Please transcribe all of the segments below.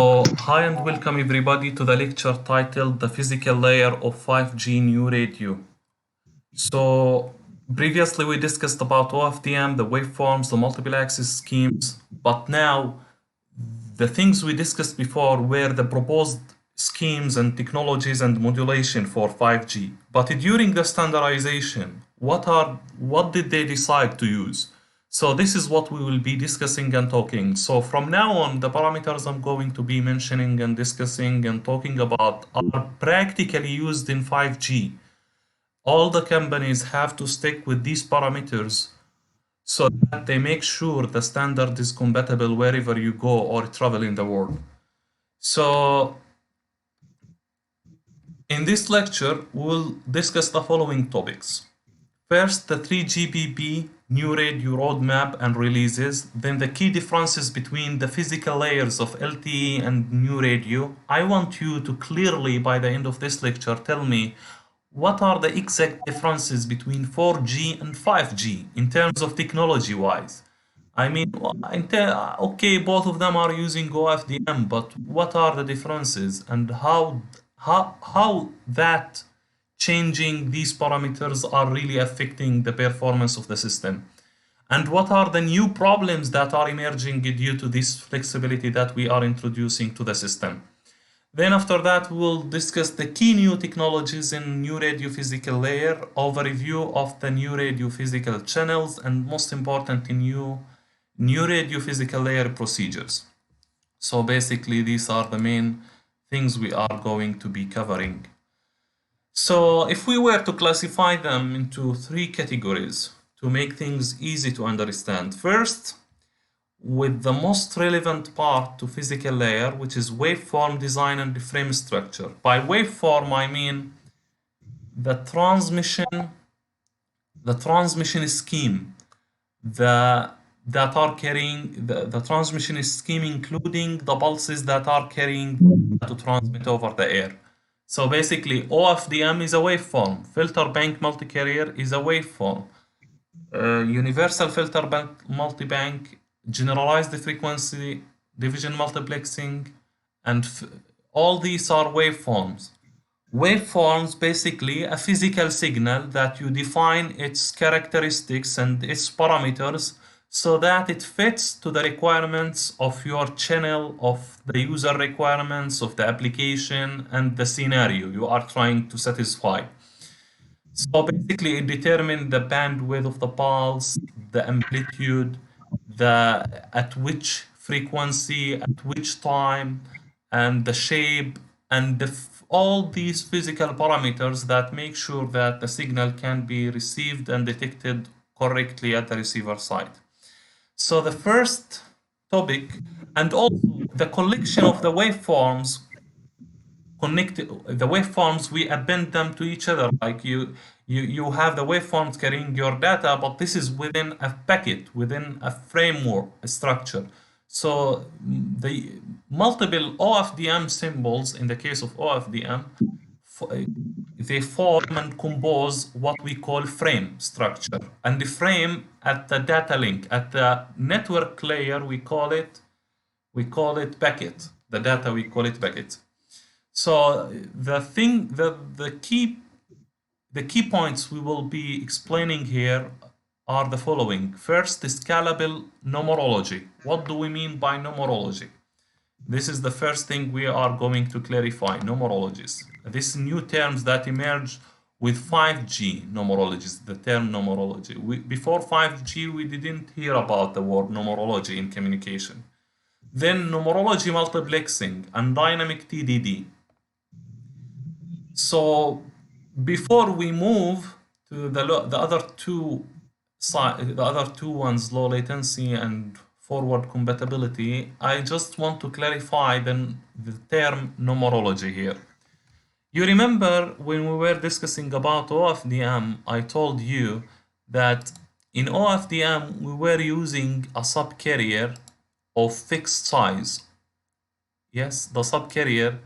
Hi and welcome everybody to the lecture titled The Physical Layer of 5G New Radio. So, previously we discussed about OFDM, the waveforms, the multiple axis schemes, but now the things we discussed before were the proposed schemes and technologies and modulation for 5G. But during the standardization, what did they decide to use? So this is what we will be discussing and talking. So from now on, the parameters I'm going to be mentioning and discussing and talking about are practically used in 5G. All the companies have to stick with these parameters so that they make sure the standard is compatible wherever you go or travel in the world. So in this lecture, we'll discuss the following topics. First, the 3GPP new radio roadmap and releases, then the key differences between the physical layers of LTE and new radio. I want you to clearly, by the end of this lecture, tell me what are the exact differences between 4G and 5G in terms of technology-wise. I mean, okay, both of them are using OFDM, but what are the differences and how that changing these parameters are really affecting the performance of the system? And what are the new problems that are emerging due to this flexibility that we are introducing to the system? Then after that, we'll discuss the key new technologies in new radio physical layer, overview of the new radio physical channels, and most important, new radio physical layer procedures. So basically, these are the main things we are going to be covering. So if we were to classify them into three categories to make things easy to understand. First, with the most relevant part to physical layer, which is waveform design and frame structure. By waveform, I mean the transmission scheme, the transmission scheme including the pulses that are carrying to transmit over the air. So basically, OFDM is a waveform. Filter bank multi-carrier is a waveform. Universal filter bank multi-bank, generalized frequency division multiplexing, and all these are waveforms. Waveforms basically a physical signal that you define its characteristics and its parameters so that it fits to the requirements of your channel, of the user requirements, of the application, and the scenario you are trying to satisfy. So basically, it determines the bandwidth of the pulse, the amplitude, at which frequency, at which time, and the shape, and all these physical parameters that make sure that the signal can be received and detected correctly at the receiver side. So the first topic, and also the collection of the waveforms, we append them to each other. Like you have the waveforms carrying your data, but this is within a packet, within a framework, a structure. So the multiple OFDM symbols, in the case of OFDM, they form and compose what we call frame structure. And the frame at the data link, at the network layer, we call it packet. The data, we call it packet. So the key points we will be explaining here are the following. First, the scalable numerology. What do we mean by numerology? This is the first thing we are going to clarify, numerologies. These new terms that emerge with 5G numerologies, the term numerology. Before 5G, we didn't hear about the word numerology in communication. Then numerology multiplexing and dynamic TDD. So before we move to the other two ones, low latency and forward compatibility, I just want to clarify the term numerology here. You remember when we were discussing about OFDM, I told you that in OFDM we were using a subcarrier of fixed size. Yes, the subcarrier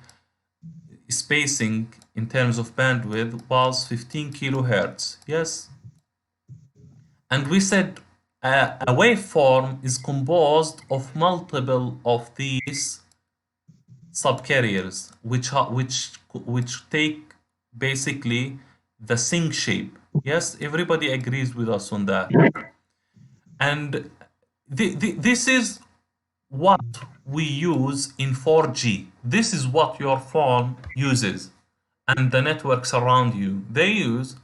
spacing in terms of bandwidth was 15 kilohertz. Yes, and we said a waveform is composed of multiple of these subcarriers, which take basically the sync shape. Yes, everybody agrees with us on that. And this is what we use in 4G. This is what your phone uses, and the networks around you. They use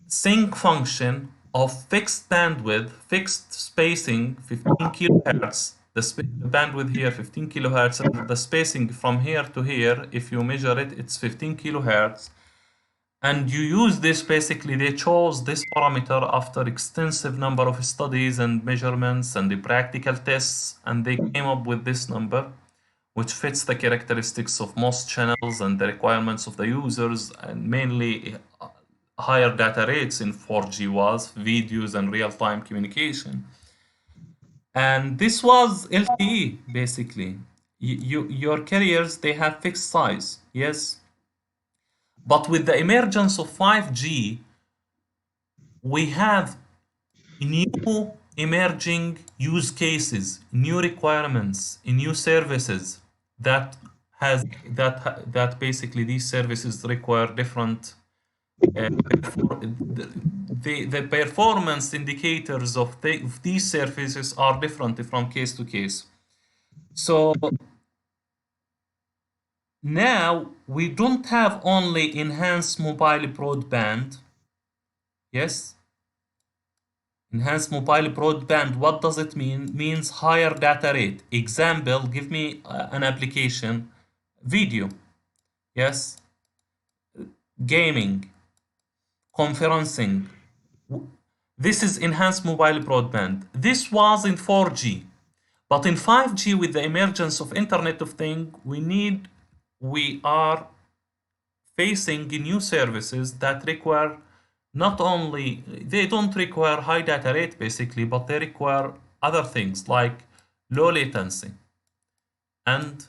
sync function of fixed bandwidth, fixed spacing, 15 kilohertz. The bandwidth here, 15 kilohertz, and the spacing from here to here, if you measure it, it's 15 kilohertz. And you use this, basically, they chose this parameter after extensive number of studies and measurements and the practical tests, and they came up with this number, which fits the characteristics of most channels and the requirements of the users, and mainly higher data rates in 4G was videos and real-time communication. And this was LTE, basically. Your carriers, they have fixed size, yes. But with the emergence of 5G, we have new emerging use cases, new requirements, new services that basically these services require different the performance indicators of these services are different from case to case. So now we don't have only enhanced mobile broadband. Yes, enhanced mobile broadband, what does it mean? Means higher data rate. Example, give me an application. Video, yes. Gaming, conferencing. This is enhanced mobile broadband. This was in 4G. But in 5G, with the emergence of Internet of Things, we are facing new services that require not only, they don't require high data rate basically, but they require other things like low latency and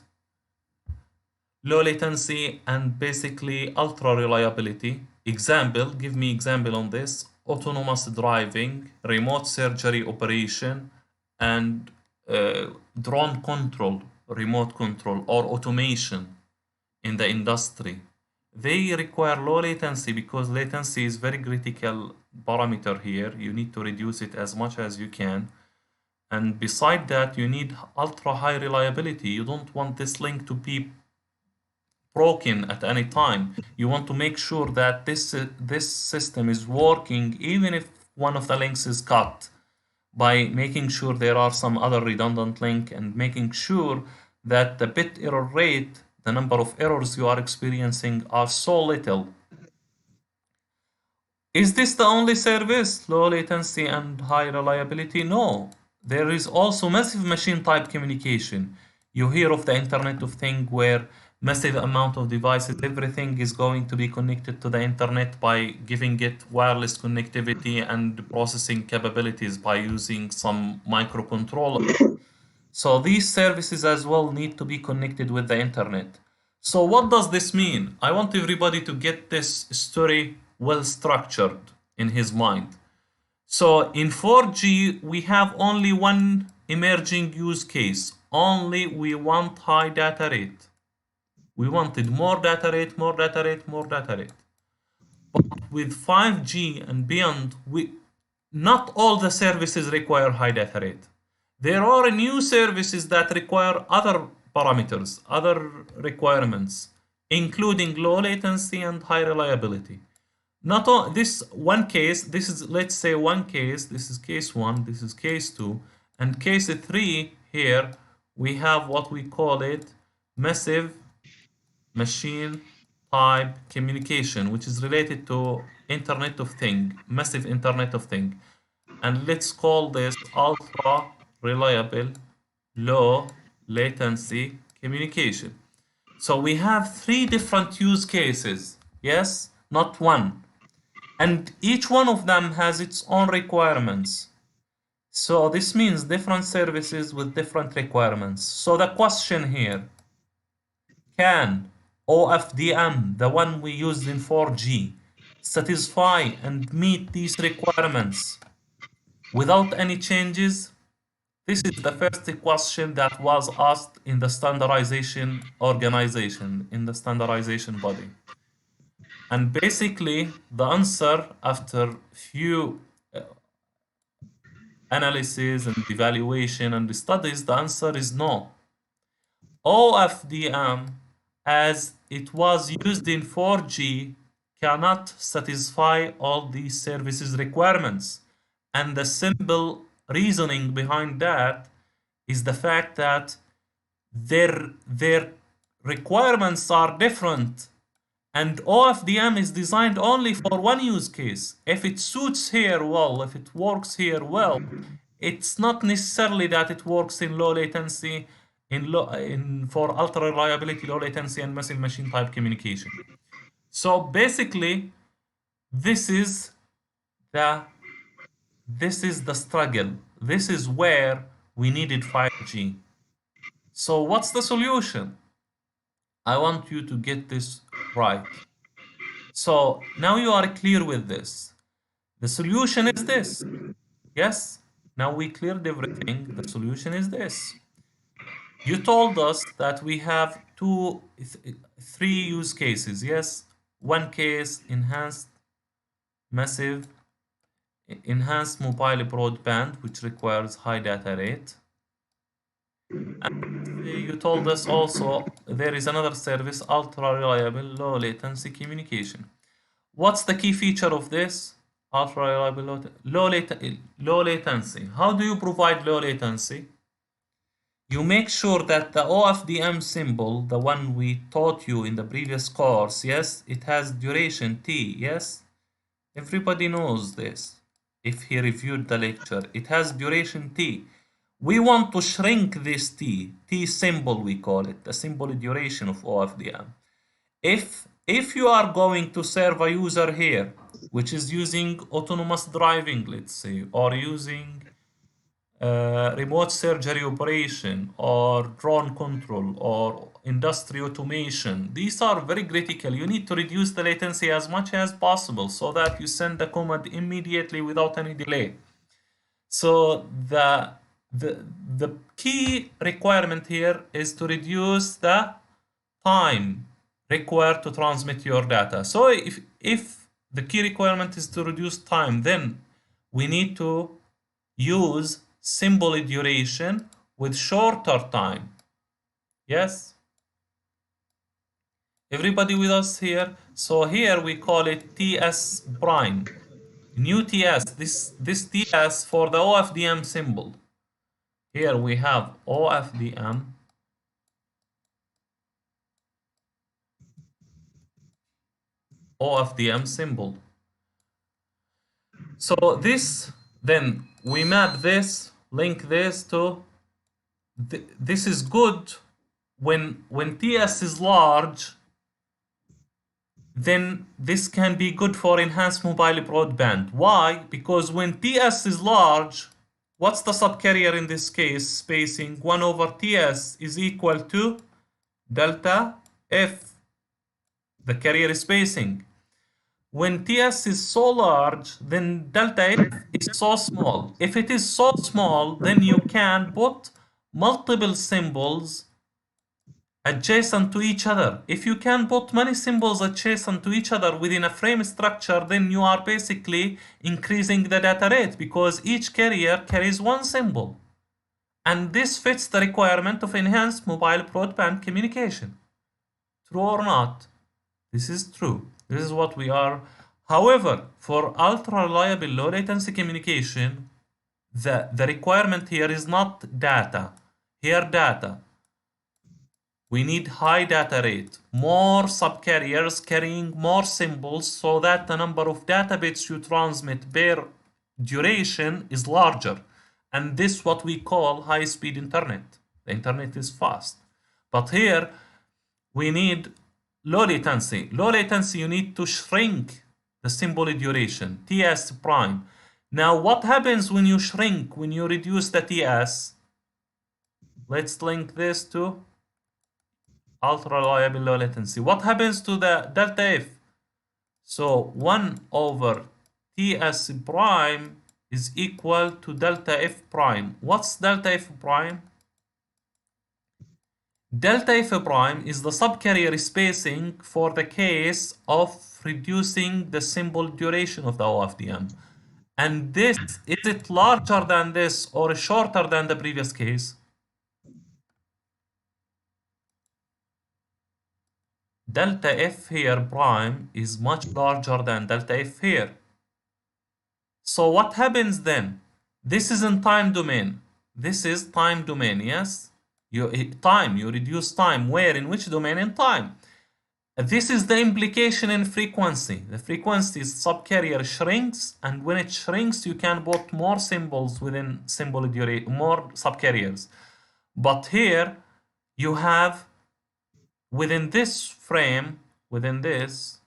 basically ultra reliability. Example, give me example on this: autonomous driving, remote surgery operation, and drone control, remote control, or automation in the industry. They require low latency because latency is very critical parameter here. You need to reduce it as much as you can. And beside that, you need ultra high reliability. You don't want this link to be broken at any time. You want to make sure that this system is working even if one of the links is cut, by making sure there are some other redundant link and making sure that the bit error rate, the number of errors you are experiencing, are so little. Is this the only service, low latency and high reliability? No. There is also massive machine type communication. You hear of the Internet of Things, where massive amount of devices, everything is going to be connected to the internet by giving it wireless connectivity and processing capabilities by using some microcontroller. So these services as well need to be connected with the internet. So what does this mean? I want everybody to get this story well structured in his mind. So in 4G, we have only one emerging use case. Only we want high data rate. We wanted more data rate, more data rate, more data rate. But with 5G and beyond, not all the services require high data rate. There are new services that require other parameters, other requirements, including low latency and high reliability. Not all, this one case, this is, let's say, one case, this is case 1, this is case 2, and case 3 here, we have what we call it massive machine type communication, which is related to Internet of Things, massive Internet of Things. And let's call this ultra reliable, low latency communication. So we have 3 different use cases, yes, not one. And each one of them has its own requirements. So this means different services with different requirements. So the question here, can OFDM, the one we used in 4G, satisfy and meet these requirements without any changes? This is the first question that was asked in the standardization organization, in the standardization body. And basically, the answer after few analysis and evaluation and studies, the answer is no. OFDM, as it was used in 4G, cannot satisfy all these services requirements. And the simple reasoning behind that is the fact that their requirements are different. And OFDM is designed only for one use case. If it suits here well, if it works here well, it's not necessarily that it works in low latency, for ultra reliability, low latency, and massive machine type communication. So basically, this is the struggle. This is where we needed 5G. So what's the solution? I want you to get this right. So now you are clear with this. The solution is this. Yes? Now we cleared everything. The solution is this. You told us that we have three use cases. Yes? One case, enhanced mobile broadband, which requires high data rate. And you told us also there is another service, ultra reliable, low latency communication. What's the key feature of this? Ultra reliable, low latency. How do you provide low latency? You make sure that the OFDM symbol, the one we taught you in the previous course, yes, it has duration T, yes? Everybody knows this. If he reviewed the lecture, it has duration T. We want to shrink this T symbol, we call it, the symbol duration of OFDM. If you are going to serve a user here, which is using autonomous driving, let's say, or using remote surgery operation, or drone control, or industry automation, these are very critical. You need to reduce the latency as much as possible so that you send the command immediately without any delay. So the key requirement here is to reduce the time required to transmit your data. So if the key requirement is to reduce time, then we need to use symbol duration with shorter time. Yes? Everybody with us here? So here we call it TS prime. New TS, this TS for the OFDM symbol. Here we have OFDM symbol. So this, then we map this, link this to, this is good when TS is large, then this can be good for enhanced mobile broadband. Why? Because when TS is large, what's the subcarrier in this case? Spacing 1 over TS is equal to delta F, the carrier spacing. When TS is so large, then delta F is so small. If it is so small, then you can put multiple symbols adjacent to each other. If you can put many symbols adjacent to each other within a frame structure, then you are basically increasing the data rate because each carrier carries one symbol. And this fits the requirement of enhanced mobile broadband communication. True or not? This is true. This is what we are. However, for ultra reliable low latency communication, the requirement here is not data. Here data. We need high data rate, more subcarriers carrying more symbols so that the number of data bits you transmit per duration is larger. And this is what we call high-speed internet. The internet is fast. But here we need low latency. Low latency, you need to shrink the symbol duration, TS prime. Now what happens when you shrink, when you reduce the TS? Let's link this to ultra reliable low latency. What happens to the delta F? So 1 over TS prime is equal to delta F prime. What's delta F prime? Delta F prime is the subcarrier spacing for the case of reducing the symbol duration of the OFDM. And this, is it larger than this or shorter than the previous case? Delta F here prime is much larger than delta F here. So what happens then? This is in time domain. This is time domain, yes? You reduce time. Where? In which domain? In time. This is the implication in frequency. The frequency subcarrier shrinks, and when it shrinks, you can put more symbols within symbol duration, more subcarriers. But here, you have within this frame, within this,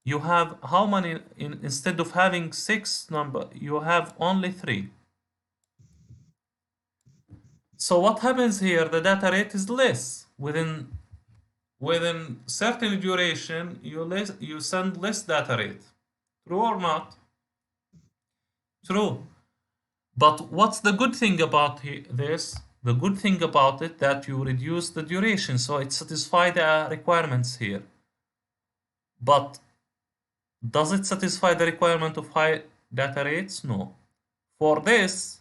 you have how many? Instead of having 6 number, you have only 3. So what happens here? The data rate is less. Within certain duration, you send less data rate. True or not? True. But what's the good thing about this? The good thing about it that you reduce the duration, so it satisfies the requirements here. But does it satisfy the requirement of high data rates? No. For this,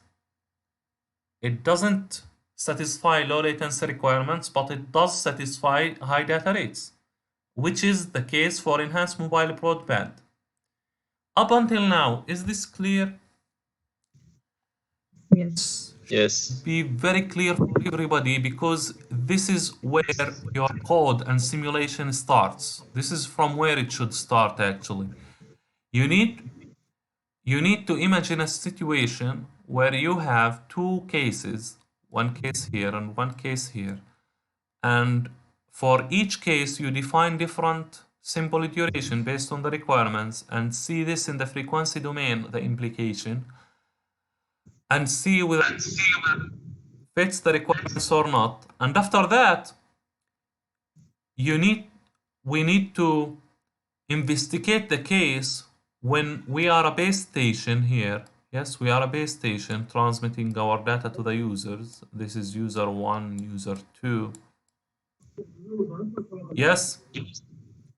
it doesn't satisfy low latency requirements, but it does satisfy high data rates, which is the case for enhanced mobile broadband. Up until now, is this clear? Yes. Yes. Be very clear for everybody, because this is where your code and simulation starts. This is from where it should start actually. You need to imagine a situation where you have 2 cases, one case here and one case here, and for each case you define different symbol duration based on the requirements, and see this in the frequency domain, the implication, and see whether it fits the requirements or not. And after that, we need to investigate the case when we are a base station here. Yes, we are a base station transmitting our data to the users. This is user 1, user 2. Yes.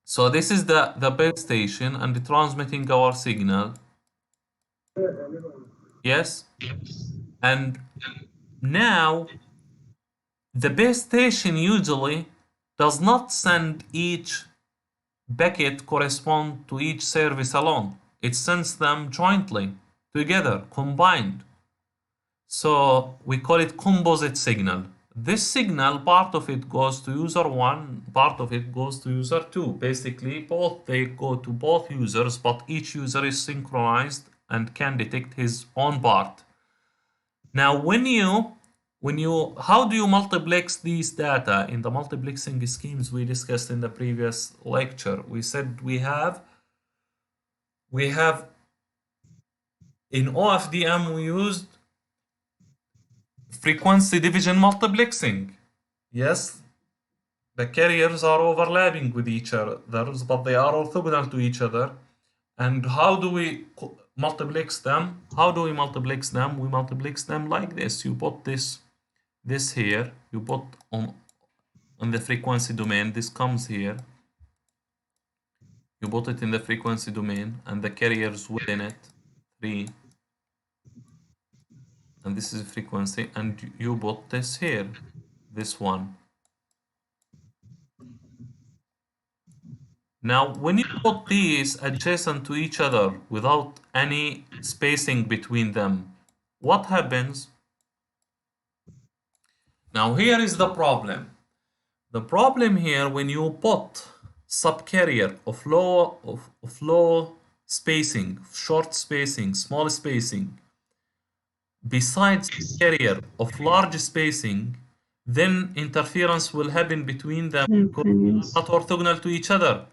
So this is the base station and transmitting our signal. Yes. And now the base station usually does not send each packet correspond to each service alone. It sends them jointly, together, combined. So we call it composite signal. This signal, part of it goes to user 1, part of it goes to user 2. Basically, they go to both users, but each user is synchronized and can detect his own part. Now, how do you multiplex these data in the multiplexing schemes we discussed in the previous lecture? We said we have in OFDM we used frequency division multiplexing. Yes, the carriers are overlapping with each other, but they are orthogonal to each other. And how do we multiplex them? How do we multiplex them? We multiplex them like this. You put this here, you put on the frequency domain, this comes here, you put it in the frequency domain, and the carriers within it, 3, and this is frequency, and you put this here, this one. Now, when you put these adjacent to each other without any spacing between them, what happens? Now, here is the problem. The problem here, when you put subcarrier of low spacing, short spacing, small spacing, besides carrier of large spacing, then interference will happen between them because they are not orthogonal to each other.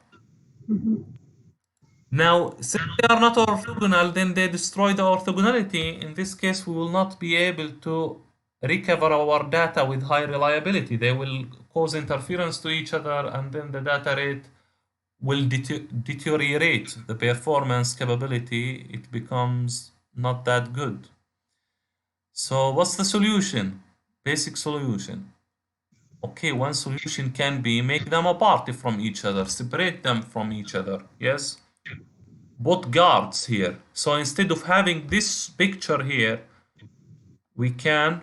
Now, since they are not orthogonal, then they destroy the orthogonality. In this case, we will not be able to recover our data with high reliability. They will cause interference to each other, and then the data rate will deteriorate the performance capability. It becomes not that good. So what's the solution? Basic solution. Okay, one solution can be make them apart from each other, separate them from each other. Yes, put guards here. So instead of having this picture here, we can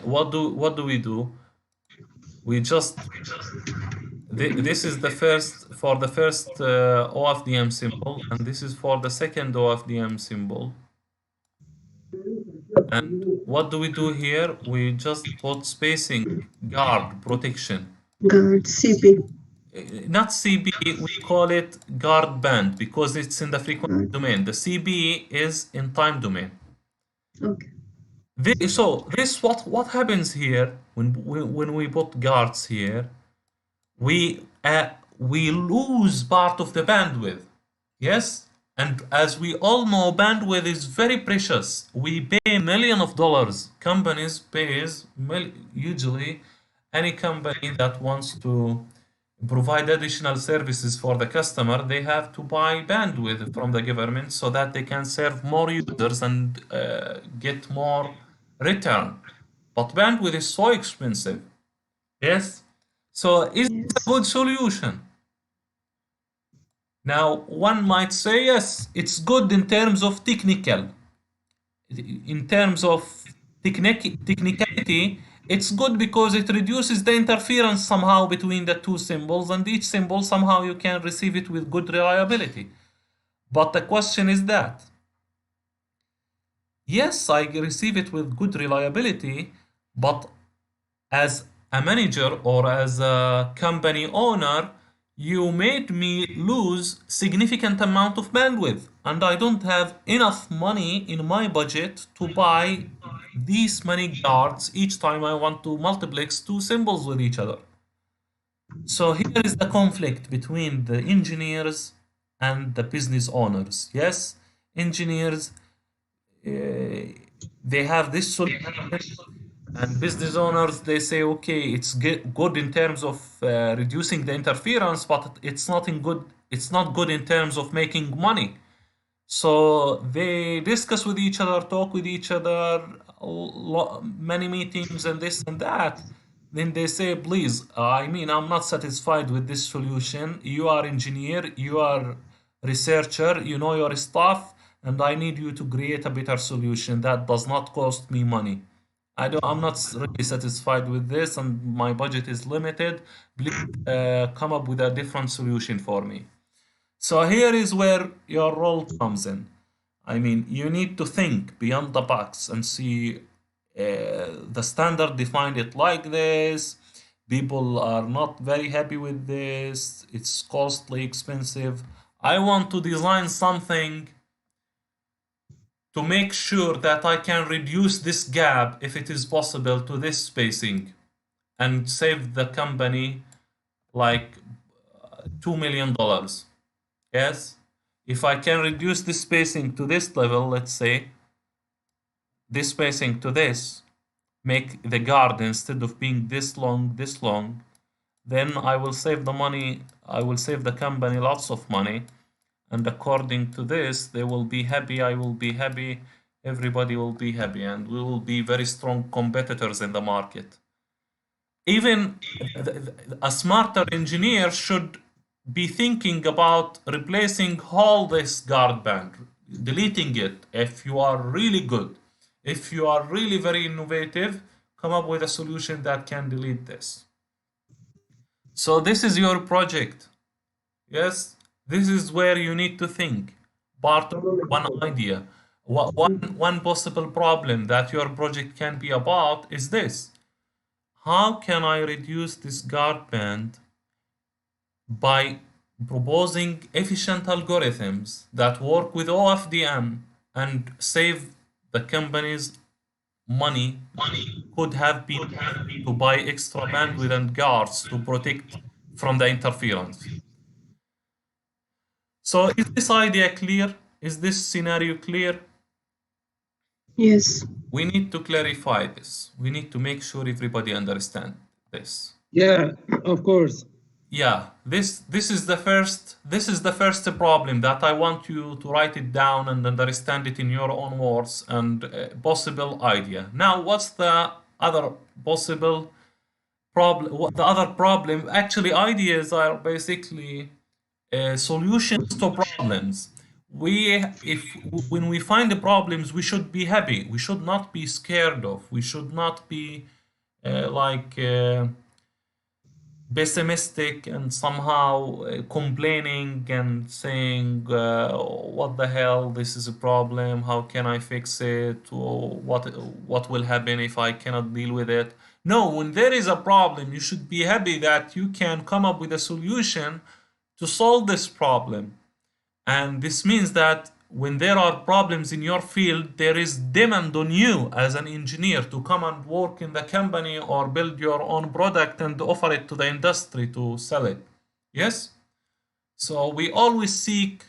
what do we do? We just this is the first for the first OFDM symbol, and this is for the second OFDM symbol. And what do we do here? We just put spacing, guard, protection. Guard, CP. Not CB, we call it guard band because it's in the frequency domain. The CB is in time domain. Okay. So this what happens here when we put guards here, we lose part of the bandwidth. Yes, and as we all know, bandwidth is very precious. We pay millions of dollars. Companies pays usually any company that wants to provide additional services for the customer, they have to buy bandwidth from the government so that they can serve more users and get more return. But bandwidth is so expensive. Yes. So is it a good solution? Now, one might say, yes, it's good in terms of technical. In terms of technicality, it's good because it reduces the interference somehow between the two symbols, and each symbol somehow you can receive it with good reliability. But the question is that, yes, I receive it with good reliability, but as a manager or as a company owner, you made me lose significant amount of bandwidth, and I don't have enough money in my budget to buy these many guards each time I want to multiplex two symbols with each other. So here is the conflict between the engineers and the business owners. Yes, engineers, they have this solution, and business owners, they say, okay, it's good in terms of reducing the interference, but it's not good in terms of making money. So they discuss with each other, talk with each other, many meetings and this and that. Then they say, please, I'm not satisfied with this solution. You are engineer, you are researcher, you know your stuff, and I need you to create a better solution that does not cost me money. I'm not really satisfied with this, and my budget is limited. Please come up with a different solution for me. So here is where your role comes in. You need to think beyond the box and see the standard defined it like this. People are not very happy with this. It's costly, expensive. I want to design something to make sure that I can reduce this gap, if it is possible, to this spacing and save the company like $2 million. Yes, if I can reduce the spacing to this level, let's say this spacing to this, make the guard instead of being this long, then I will save the money, I will save the company lots of money, and according to this, they will be happy, I will be happy, everybody will be happy, and we will be very strong competitors in the market. Even a smarter engineer should be thinking about replacing all this guard band, deleting it. If you are really good, if you are really very innovative, come up with a solution that can delete this. So this is your project. Yes, this is where you need to think. Part of one idea. One possible problem that your project can be about is this. How can I reduce this guard band by proposing efficient algorithms that work with OFDM and save the company's money could have been to buy extra bandwidth and guards to protect from the interference. So is this idea clear? Is this scenario clear? Yes. We need to clarify this. We need to make sure everybody understands this. Yeah, of course. Yeah, this is the first problem that I want you to write it down and understand it in your own words and possible idea. Now, what's the other possible problem? What the other problem? Actually, ideas are basically solutions to problems. If when we find the problems, we should be happy. We should not be scared of. We should not be like. Pessimistic and somehow complaining and saying what the hell, this is a problem, how can I fix it, or what will happen if I cannot deal with it. No, when there is a problem, you should be happy that you can come up with a solution to solve this problem. And this means that when there are problems in your field, there is demand on you as an engineer to come and work in the company or build your own product and offer it to the industry to sell it. Yes? So we always seek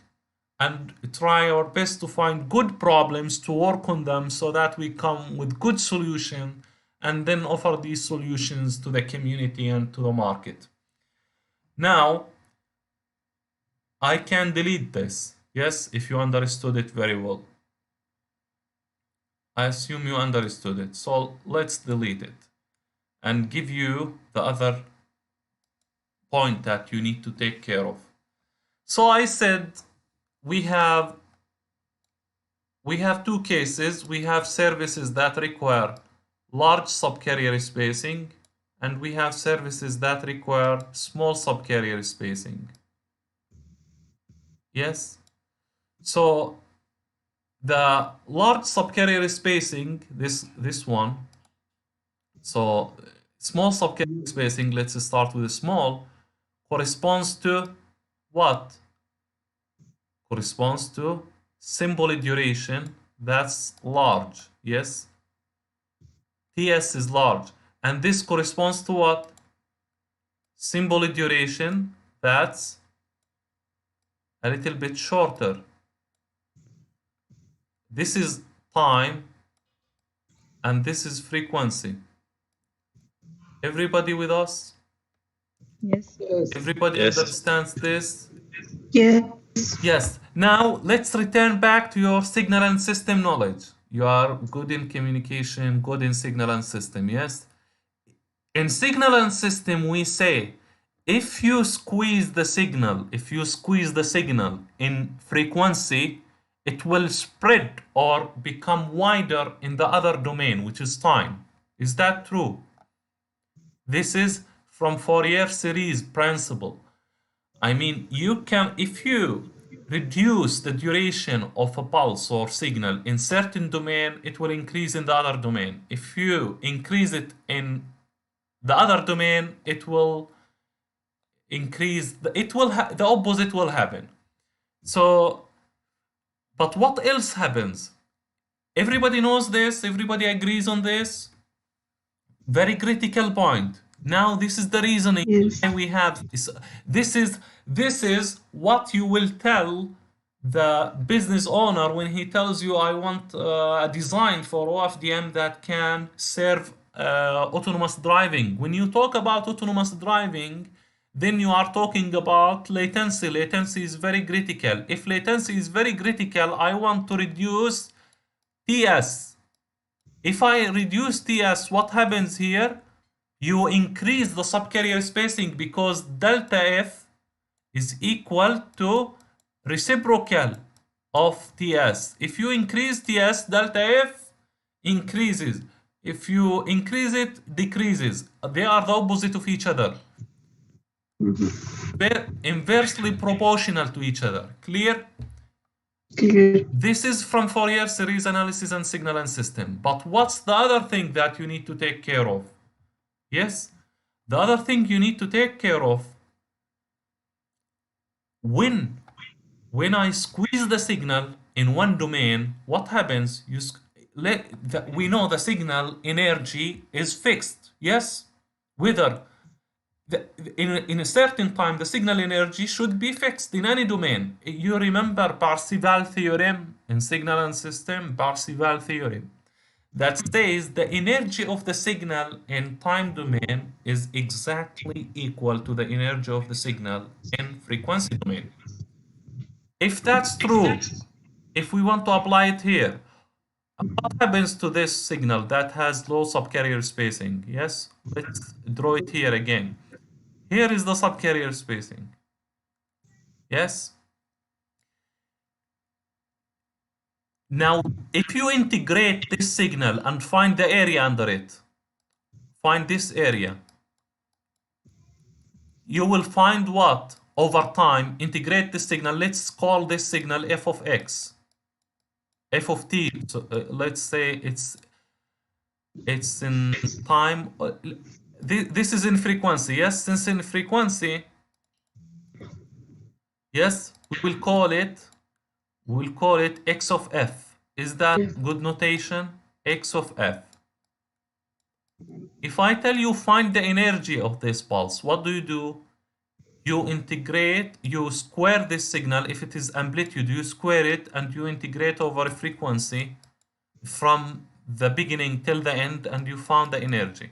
and try our best to find good problems to work on them so that we come with good solution and then offer these solutions to the community and to the market. Now, I can delete this. Yes, if you understood it very well. I assume you understood it. So let's delete it and give you the other point that you need to take care of. So I said we have two cases. We have services that require large subcarrier spacing, and we have services that require small subcarrier spacing. Yes? So the large subcarrier spacing, this one, so small subcarrier spacing, let's start with a small, corresponds to what? Corresponds to symbol duration that's large, yes? TS is large, and this corresponds to what? Symbol duration that's a little bit shorter. This is time and this is frequency. Everybody with us? Yes. Everybody Yes. understands this? Yes. Yes. Now let's return back to your signal and system knowledge. You are good in communication, good in signal and system, yes? In signal and system, we say if you squeeze the signal in frequency, it will spread or become wider in the other domain, which is time. Is that true? This is from Fourier series principle. I mean, you can, if you reduce the duration of a pulse or signal in certain domain, it will increase in the other domain. If you increase it in the other domain, it will increase, the opposite will happen. So, but what else happens? Everybody knows this, everybody agrees on this. Very critical point. Now this is the reasoning why we have this is what you will tell the business owner when he tells you I want a design for OFDM that can serve autonomous driving. When you talk about autonomous driving, then you are talking about latency. Latency is very critical. If latency is very critical, I want to reduce TS. If I reduce TS, what happens here? You increase the subcarrier spacing because delta F is equal to reciprocal of TS. If you increase TS, delta F increases. If you increase it, decreases. They are the opposite of each other. They're inversely proportional to each other. Clear? Clear. This is from Fourier series analysis and signal and system. But what's the other thing that you need to take care of? Yes, the other thing you need to take care of, when I squeeze the signal in one domain, what happens? We know the signal energy is fixed. Yes, whether in a certain time the signal energy should be fixed in any domain. You remember Parseval theorem in signal and system, Parseval theorem. that says the energy of the signal in time domain is exactly equal to the energy of the signal in frequency domain. If that's true, if we want to apply it here, what happens to this signal that has low subcarrier spacing? Yes, let's draw it here again. Here is the subcarrier spacing. Yes. Now, if you integrate this signal and find the area under it, find this area, you will find what? Over time, integrate this signal. Let's call this signal f of x, f of t. So, let's say it's in time. This is in frequency. Yes, since in frequency, yes, we'll call it x of f. Is that Yes. good notation? X of f. If I tell you find the energy of this pulse, what do? You integrate, you square this signal. If it is amplitude, you square it and you integrate over a frequency from the beginning till the end, and you found the energy.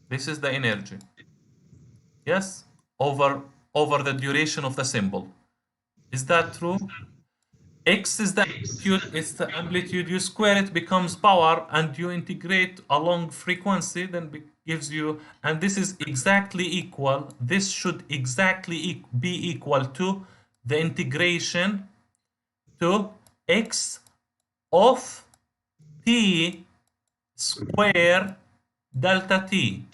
This is the energy. Yes? Over the duration of the symbol. Is that true? X is the amplitude, it's the amplitude, you square it, becomes power, and you integrate along frequency, then gives you, and this is exactly equal, this should exactly be equal to the integration to x of t square delta t.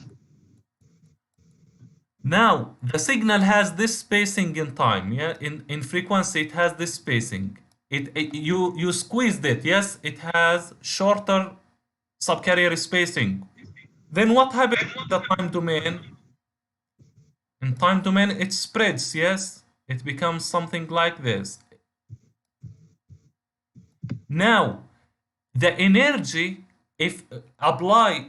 Now, the signal has this spacing in time, yeah? In frequency, it has this spacing. You squeezed it, yes? It has shorter subcarrier spacing. Then what happens in the time domain? In time domain, it spreads, yes? It becomes something like this. Now, the energy, if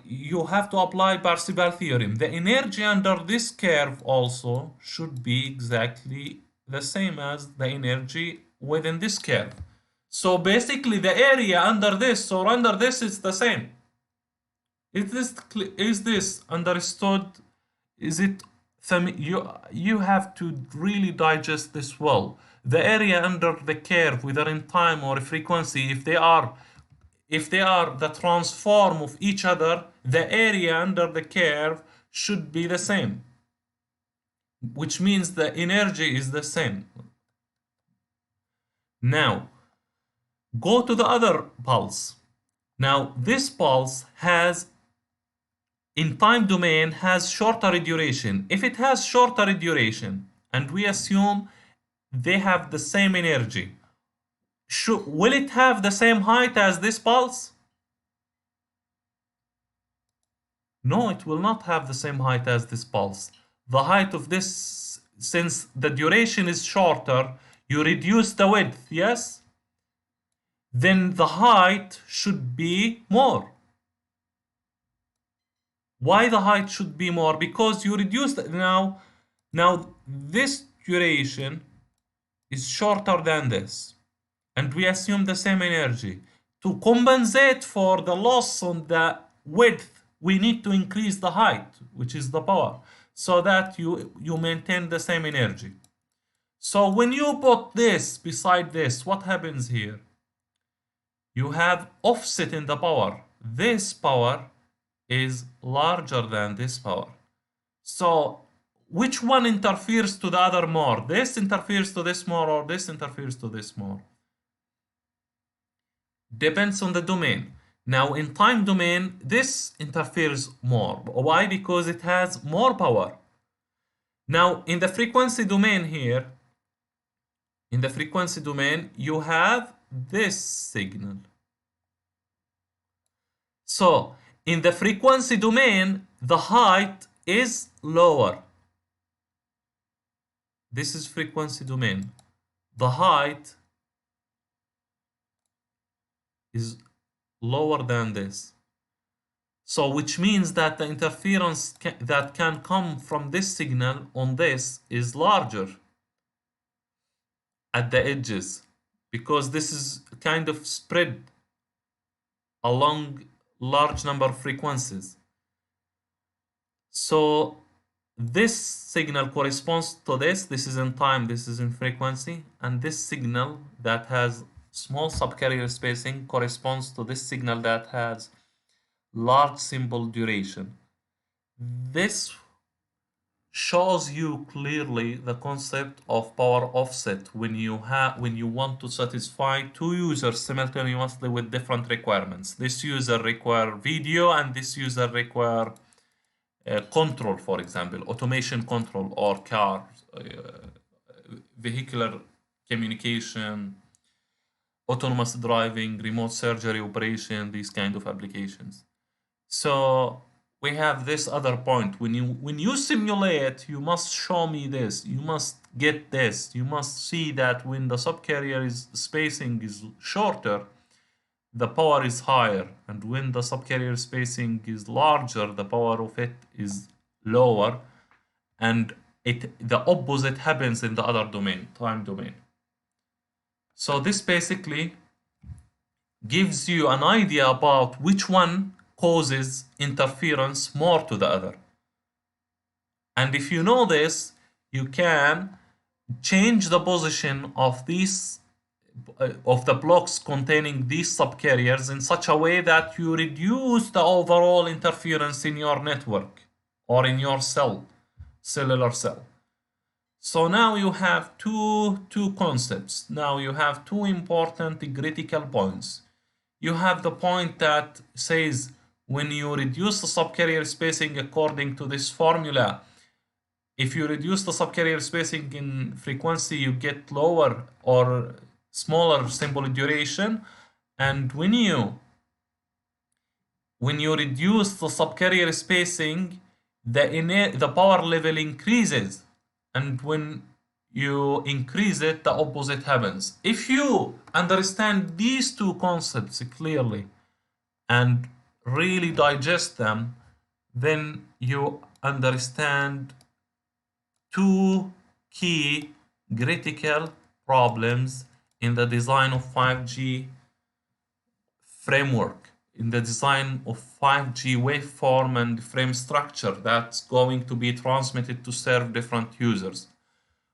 you have to apply Parseval theorem. The energy under this curve also should be exactly the same as the energy within this curve. So basically the area under this or under this is the same. Is this understood? Is it you have to really digest this well. The area under the curve, whether in time or frequency, if they are the transform of each other, the area under the curve should be the same, which means the energy is the same. Now, go to the other pulse. Now, this pulse has, in time domain, has shorter duration. If it has shorter duration, and we assume they have the same energy, will it have the same height as this pulse? No, it will not have the same height as this pulse. The height of this, since the duration is shorter, you reduce the width, yes? Then the height should be more. Why the height should be more? Because you reduce now this duration is shorter than this. And we assume the same energy. To compensate for the loss on the width, we need to increase the height, which is the power, so that you maintain the same energy. So when you put this beside this, what happens here? You have offset in the power. This power is larger than this power. So which one interferes to the other more? This interferes to this more, or this interferes to this more? Depends on the domain. Now in time domain, this interferes more. Why? Because it has more power. Now in the frequency domain here, in the frequency domain, you have this signal. So in the frequency domain, the height is lower. This is frequency domain. The height is lower than this. So which means that the interference that can come from this signal on this is larger at the edges, because this is kind of spread along large number of frequencies. So this signal corresponds to this. This is in time, this is in frequency, and this signal that has small subcarrier spacing corresponds to this signal that has large symbol duration. This shows you clearly the concept of power offset when you want to satisfy two users simultaneously with different requirements. This user require video and this user require control, for example, automation control or car, vehicular communication, autonomous driving, remote surgery operation, these kind of applications. So we have this other point. When you simulate, you must show me this. You must get this. You must see that when the subcarrier spacing is shorter, the power is higher, and when the subcarrier spacing is larger, the power of it is lower, and the opposite happens in the other domain, time domain. So this basically gives you an idea about which one causes interference more to the other. And if you know this, you can change the position of these of the blocks containing these subcarriers in such a way that you reduce the overall interference in your network or in your cellular cell. So now you have two concepts. Now you have two important critical points. You have the point that says when you reduce the subcarrier spacing according to this formula, if you reduce the subcarrier spacing in frequency, you get lower or smaller symbol duration, and when you reduce the subcarrier spacing, the power level increases, and when you increase it, the opposite happens. If you understand these two concepts clearly and really digest them, then you understand two key critical problems in the design of 5G framework, in the design of 5G waveform and frame structure that's going to be transmitted to serve different users.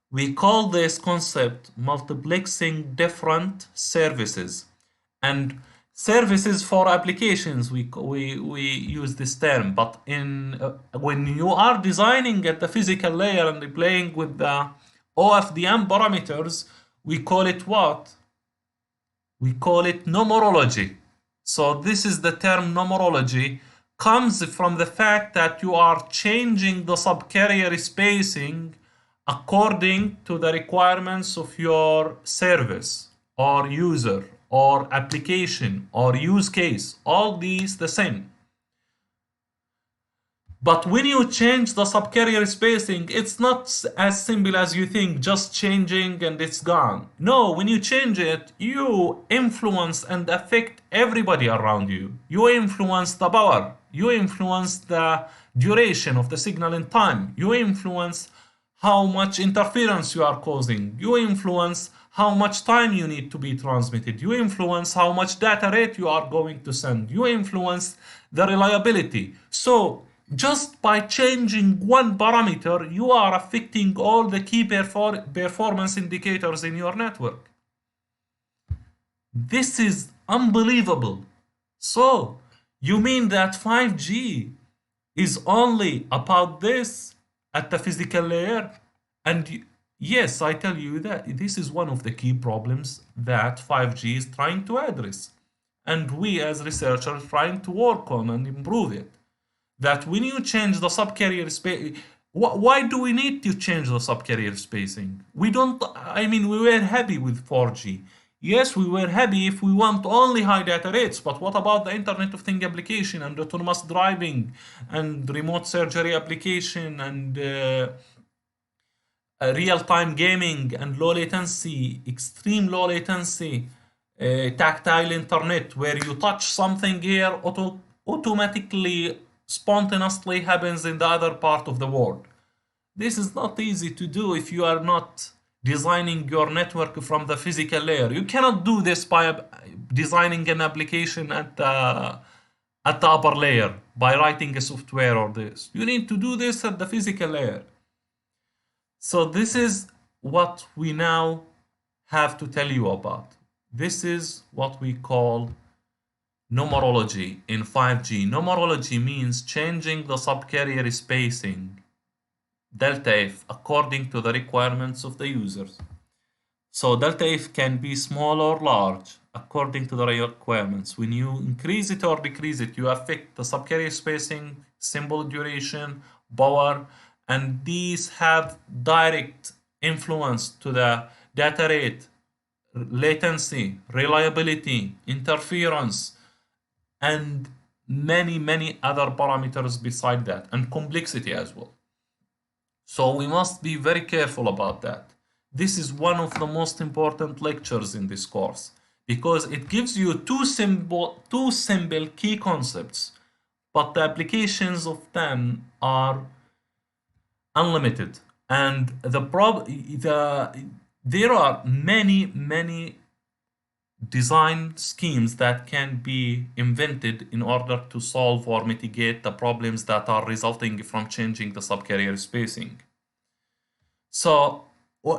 We call this concept multiplexing different services. And services for applications, we use this term, but when you are designing at the physical layer and playing with the OFDM parameters, we call it what? We call it numerology. So this is the term numerology, comes from the fact that you are changing the subcarrier spacing according to the requirements of your service or user or application or use case. All these the same. But when you change the subcarrier spacing, it's not as simple as you think, just changing and it's gone. No, when you change it, you influence and affect everybody around you. You influence the power. You influence the duration of the signal in time. You influence how much interference you are causing. You influence how much time you need to be transmitted. You influence how much data rate you are going to send. You influence the reliability. So just by changing one parameter, you are affecting all the key performance indicators in your network. This is unbelievable. So you mean that 5G is only about this at the physical layer? And yes, I tell you that this is one of the key problems that 5G is trying to address. And we as researchers are trying to work on and improve it. That when you change the subcarrier space, why do we need to change the subcarrier spacing? We were happy with 4G. Yes, we were happy if we want only high data rates, but what about the Internet of Things application and autonomous driving and remote surgery application and real-time gaming and low latency, extreme low latency, tactile internet, where you touch something here, automatically, spontaneously happens in the other part of the world. This is not easy to do if you are not designing your network from the physical layer. You cannot do this by designing an application at the at the upper layer by writing a software or this. You need to do this at the physical layer. So this is what we now have to tell you about. This is what we call numerology in 5G. Numerology means changing the subcarrier spacing, delta F, according to the requirements of the users. So delta F can be small or large according to the requirements. When you increase it or decrease it, you affect the subcarrier spacing, symbol duration, power, and these have direct influence to the data rate, latency, reliability, interference, and many other parameters beside that, and complexity as well. So we must be very careful about that. This is one of the most important lectures in this course because it gives you two simple key concepts, but the applications of them are unlimited. And there are many design schemes that can be invented in order to solve or mitigate the problems that are resulting from changing the subcarrier spacing. So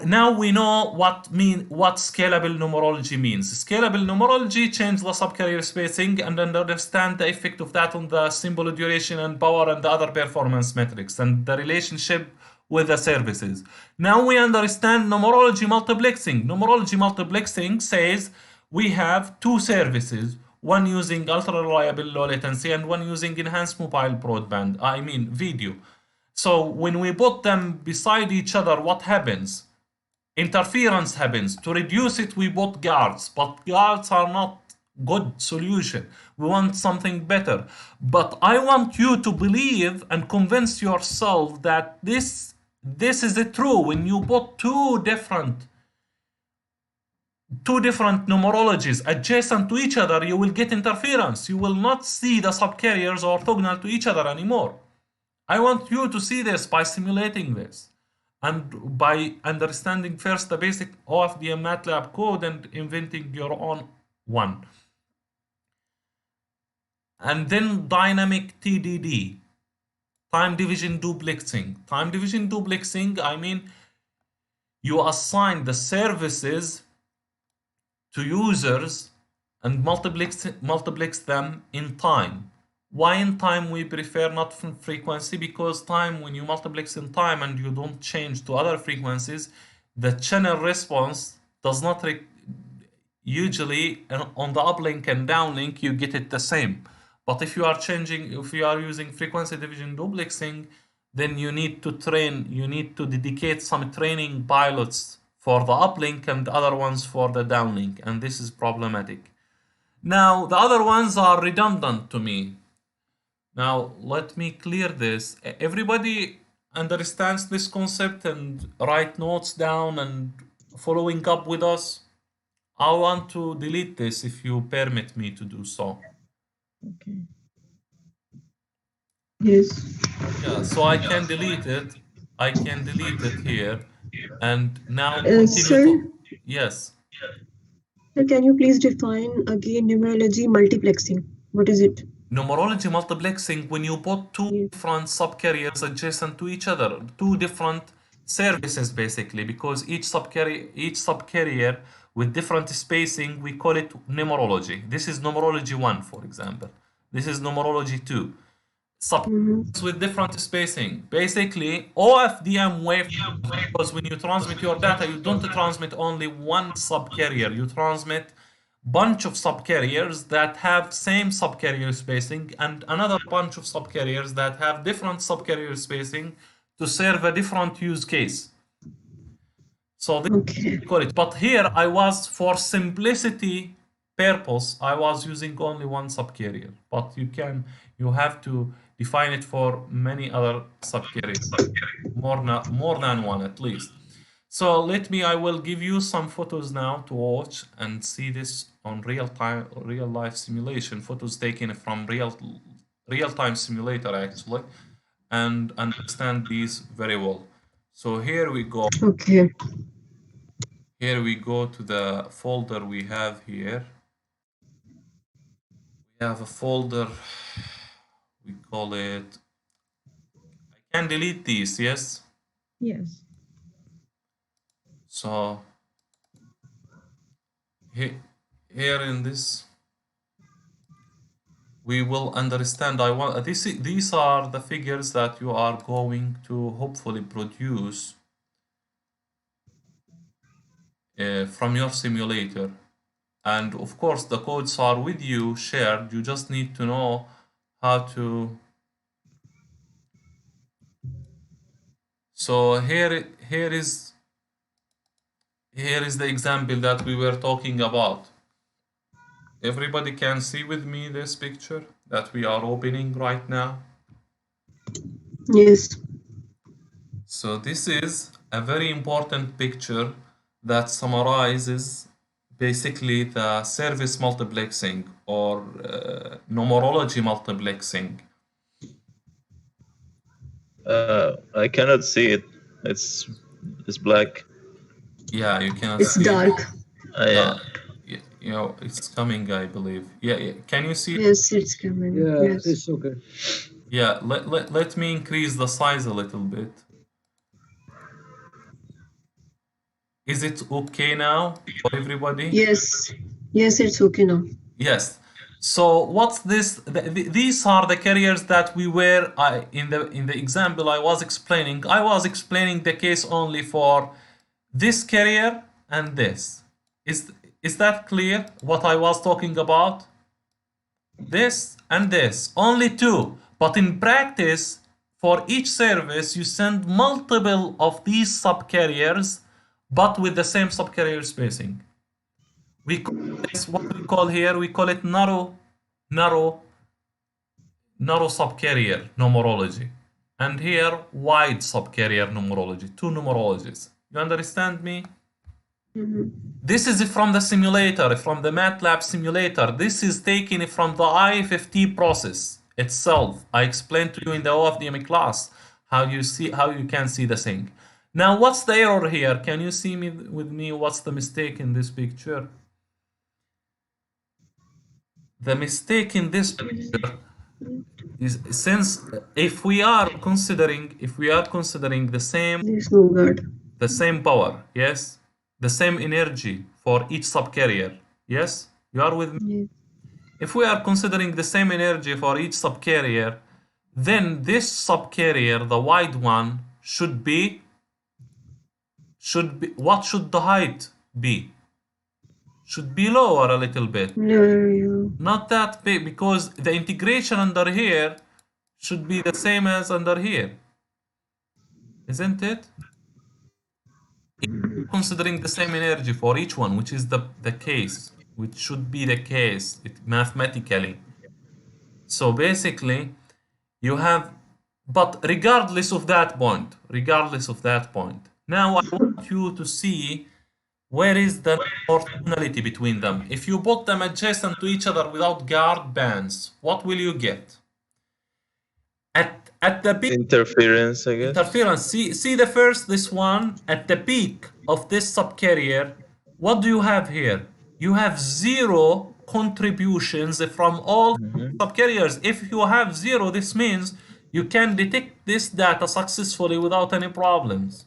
now we know what scalable numerology means. Scalable numerology changes the subcarrier spacing and understand the effect of that on the symbol duration and power and the other performance metrics and the relationship with the services. Now we understand numerology multiplexing. Numerology multiplexing says we have two services, one using ultra reliable low latency and one using enhanced mobile broadband, I mean video. So when we put them beside each other, what happens? Interference happens. To reduce it, we put guards, but guards are not good solution. We want something better. But I want you to believe and convince yourself that this is true. When you put two different numerologies adjacent to each other, you will get interference. You will not see the subcarriers orthogonal to each other anymore. I want you to see this by simulating this and by understanding first the basic OFDM MATLAB code and inventing your own one. And then dynamic TDD, time division duplexing. Time division duplexing, I mean, you assign the services to users and multiplex them in time. Why in time we prefer not frequency? Because time, when you multiplex in time and you don't change to other frequencies, the channel response does not usually on the uplink and downlink you get it the same. But if you are using frequency division duplexing, then you need to dedicate some training pilots for the uplink and other ones for the downlink, and this is problematic. Now the other ones are redundant to me. Now let me clear this. Everybody understands this concept and write notes down and following up with us. I want to delete this if you permit me to do so. Okay. Yes. Yeah, so I can delete it. I can delete it here. And now continue Sir, yes. can you please define again numerology multiplexing? What is it? Numerology multiplexing, when you put two different subcarriers adjacent to each other, two different services basically, because each subcarrier with different spacing, we call it numerology. This is numerology 1, for example. This is numerology 2. Subcarriers with different spacing. Basically, OFDM waveform, because when you transmit your data, you don't transmit only one subcarrier, you transmit bunch of subcarriers that have same subcarrier spacing and another bunch of subcarriers that have different subcarrier spacing to serve a different use case. So this is what we call it. But here I was, for simplicity purpose, I was using only one subcarrier. But you have to define it for many other subcarriers, more than one at least. So I will give you some photos now to watch and see this on real life simulation, photos taken from real time simulator actually, and understand these very well. So here we go. Okay. Here we go to the folder we have here. We have a folder, we call it, I can delete these, yes? Yes. So here in this, we will understand. These are the figures that you are going to hopefully produce from your simulator. And of course, the codes are with you, shared. You just need to know how to. So here is the example that we were talking about. Everybody can see with me this picture that we are opening right now. Yes. So this is a very important picture that summarizes basically the service multiplexing or numerology multiplexing. I cannot see it. It's black. Yeah, you cannot It's see it. dark. Yeah. You know, it's coming, I believe. Yeah, can you see it? Yes, it's coming. Yeah, Yes. it's okay. Yeah, let me increase the size a little bit. Is it okay now for everybody? Yes. Yes, it's okay now. Yes. So what's this? These are the carriers that we were in the example I was explaining. I was explaining the case only for this carrier and this. Is that clear? What I was talking about? This and this, only two. But in practice, for each service, you send multiple of these subcarriers, but with the same subcarrier spacing. We call this what we call here. We call it narrow subcarrier numerology, and here wide subcarrier numerology. Two numerologies. You understand me? This is from the simulator, from the MATLAB simulator. This is taken from the IFFT process itself. I explained to you in the OFDM class how you can see the thing. Now, what's the error here? Can you see me with me? What's the mistake in this picture? The mistake in this picture is since if we are considering the same There's no guard. power, yes, the same energy for each subcarrier, yes, you are with me. Yes. If we are considering the same energy for each subcarrier, then this subcarrier, the wide one, should be what should the height be? Should be lower a little bit. Yeah. Not that big, because the integration under here should be the same as under here, isn't it? Considering the same energy for each one, which is the case, which should be the case mathematically. So basically, you have, but regardless of that point, now I want you to see where is the orthogonality between them. If you put them adjacent to each other without guard bands, what will you get? At the peak Interference, I guess. interference, see this one at the peak of this subcarrier. What do you have here? You have zero contributions from all subcarriers. If you have zero, this means you can detect this data successfully without any problems.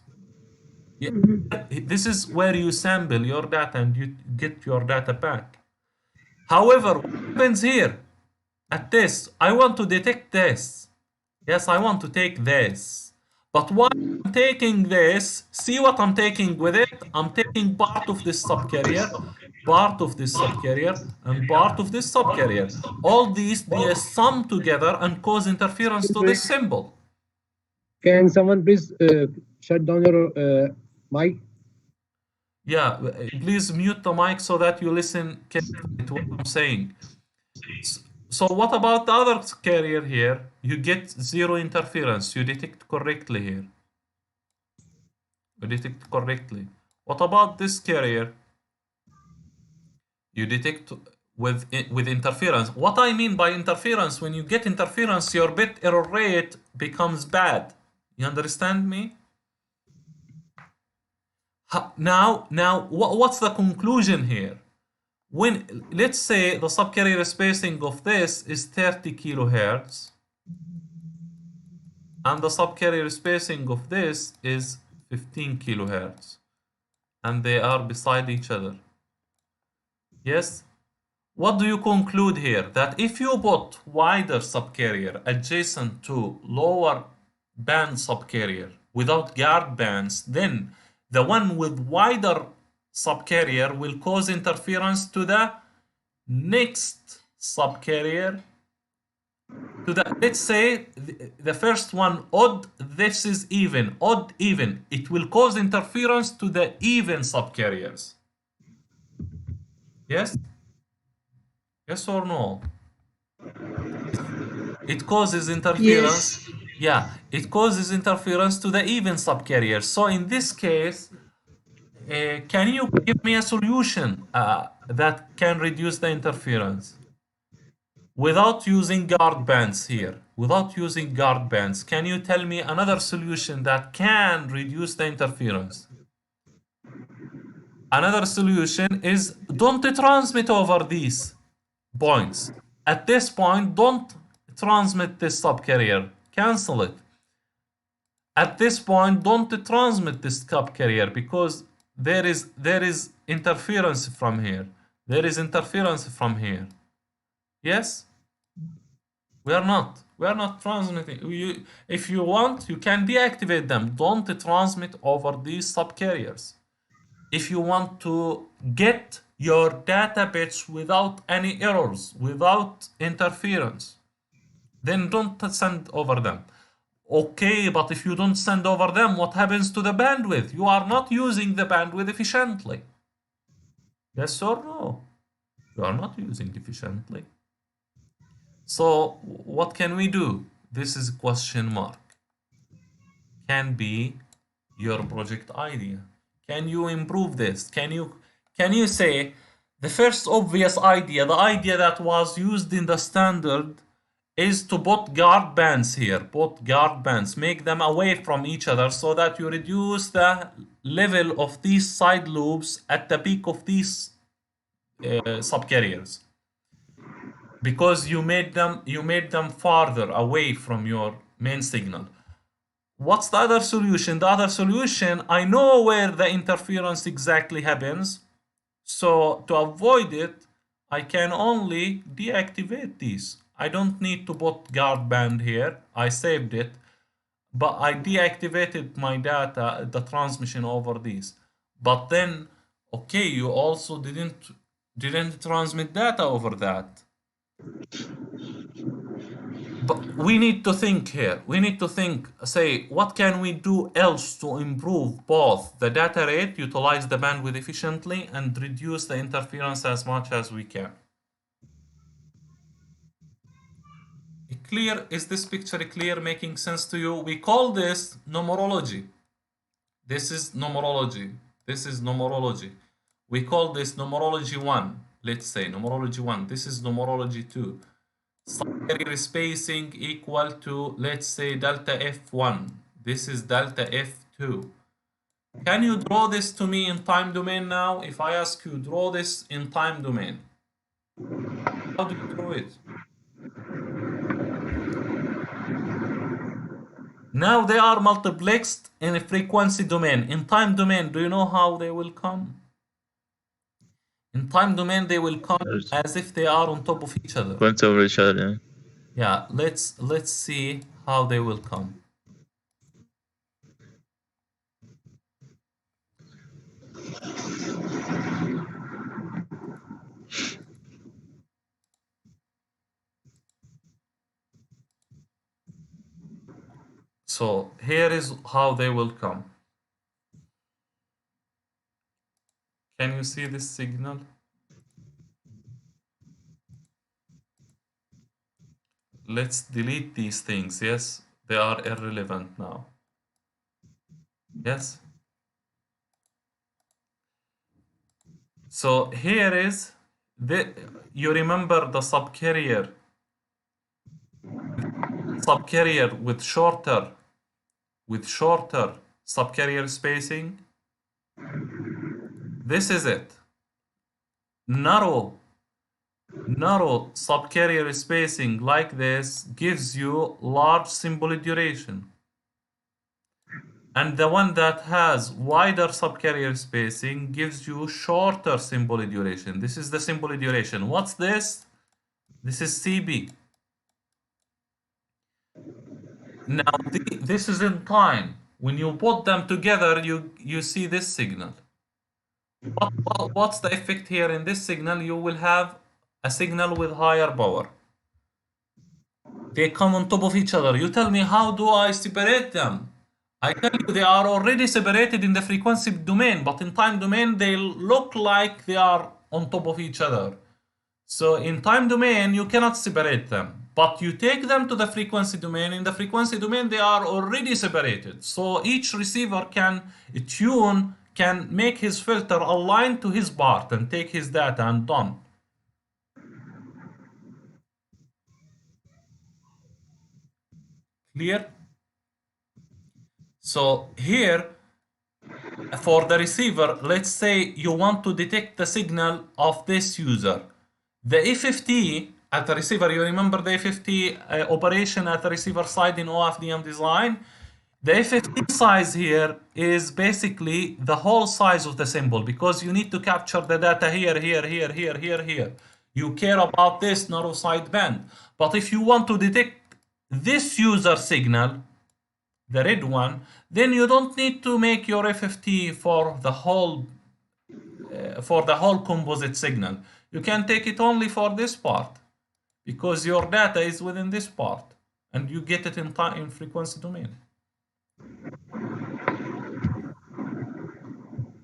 This is where you sample your data and you get your data back. However, what happens here at this? I want to detect this. Yes, I want to take this. But while I'm taking this, see what I'm taking with it? I'm taking part of this subcarrier, part of this subcarrier, and part of this subcarrier. All these, they sum together and cause interference to this symbol. Can someone please shut down your mic? Yeah, please mute the mic so that you listen carefully to what I'm saying. So what about the other carrier here? You get zero interference. You detect correctly here. You detect correctly. What about this carrier? You detect with interference. What I mean by interference, when you get interference, your bit error rate becomes bad. You understand me? Now, what's the conclusion here? when, let's say the subcarrier spacing of this is 30 kilohertz, and the subcarrier spacing of this is 15 kilohertz, and they are beside each other. Yes? What do you conclude here? That if you put wider subcarrier adjacent to lower band subcarrier without guard bands, then the one with wider subcarrier will cause interference to the next subcarrier. To the, let's say the first one odd, this is even, odd, even. It will cause interference to the even subcarriers. Yes? Yes or no? It causes interference. Yes. Yeah, it causes interference to the even subcarriers. So in this case, can you give me a solution that can reduce the interference? Without using guard bands here, without using guard bands, can you tell me another solution that can reduce the interference? Another solution is don't transmit over these points. At this point, don't transmit this subcarrier. Cancel it. At this point, don't transmit this subcarrier because there is interference from here. There is interference from here. Yes? We are not transmitting. If you want, you can deactivate them. Don't transmit over these subcarriers. If you want to get your data bits without any errors, without interference, then don't send over them. Okay, but if you don't send over them, what happens to the bandwidth? You are not using the bandwidth efficiently. Yes or no? You are not using efficiently. So what can we do? This is a question mark. Can be your project idea. Can you improve this? Can you say the first obvious idea, the idea that was used in the standard, is to put guard bands here. Put guard bands, make them away from each other so that you reduce the level of these side loops at the peak of these subcarriers. Because you made them farther away from your main signal. What's the other solution? The other solution, I know where the interference exactly happens. So to avoid it, I can only deactivate these. I don't need to put guard band here. I saved it, but I deactivated my data, the transmission over these. But then, okay, you also didn't transmit data over that. But we need to think here. We need to think, say, what can we do else to improve both the data rate, utilize the bandwidth efficiently, and reduce the interference as much as we can? Clear? Is this picture clear, making sense to you? We call this numerology. This is numerology. This is numerology. We call this numerology 1. Let's say numerology 1. This is numerology 2. Subcarrier spacing equal to, let's say, delta F1. This is delta F2. Can you draw this to me in time domain now? If I ask you, draw this in time domain. How do you draw it? Now they are multiplexed in a frequency domain. In time domain, do you know how they will come? In time domain, they will come as if they are on top of each other. Went over each other. Yeah, let's see how they will come. So here is how they will come. Can you see this signal? Let's delete these things. Yes, they are irrelevant now. Yes. So here is you remember the subcarrier with shorter subcarrier spacing. This is it. narrow subcarrier spacing like this gives you large symbol duration. And the one that has wider subcarrier spacing gives you shorter symbol duration. This is the symbol duration. What's this? This is CB. Now, this is in time. When you put them together, you see this signal. What's the effect here in this signal? You will have a signal with higher power. They come on top of each other. You tell me, how do I separate them? I tell you, they are already separated in the frequency domain, but in time domain, they look like they are on top of each other. So in time domain, you cannot separate them, but you take them to the frequency domain. In the frequency domain, they are already separated. So each receiver can make his filter align to his part and take his data and done. Clear? So here, for the receiver, let's say you want to detect the signal of this user. The FFT at the receiver, you remember the FFT operation at the receiver side in OFDM design? The FFT size here is basically the whole size of the symbol, because you need to capture the data here, here, here, here, here, here. You care about this narrow sideband. But if you want to detect this user signal, the red one, then you don't need to make your FFT for the whole composite signal. You can take it only for this part, because your data is within this part, and you get it in frequency domain.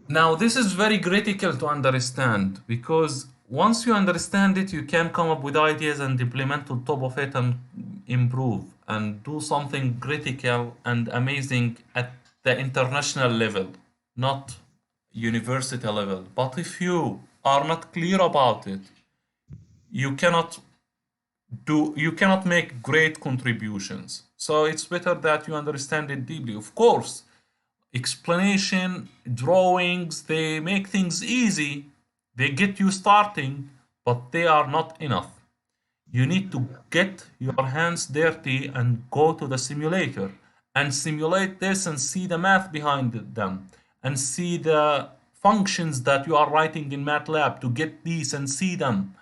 Now, this is very critical to understand, because once you understand it, you can come up with ideas and implement on top of it and improve and do something critical and amazing at the international level, not university level. But if you are not clear about it, you cannot make great contributions. So it's better that you understand it deeply. Of course, explanation, drawings, they make things easy, they get you starting, but they are not enough. You need to get your hands dirty and go to the simulator and simulate this and see the math behind them and see the functions that you are writing in MATLAB to get these and see them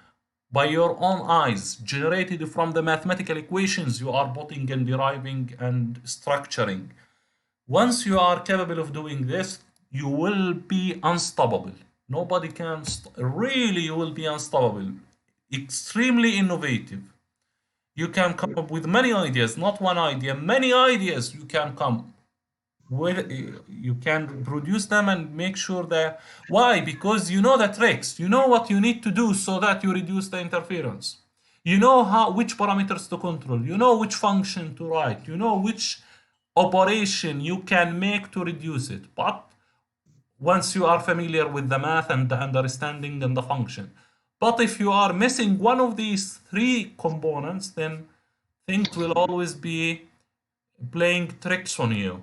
by your own eyes, generated from the mathematical equations you are putting and deriving and structuring. Once you are capable of doing this, you will be unstoppable. Nobody can, really, you will be unstoppable. Extremely innovative. You can come up with many ideas, not one idea, many ideas you can come with. You can produce them and make sure that, why? Because you know the tricks, you know what you need to do so that you reduce the interference. You know which parameters to control, you know which function to write, you know which operation you can make to reduce it. But once you are familiar with the math and the understanding and the function. But if you are missing one of these three components, then things will always be playing tricks on you.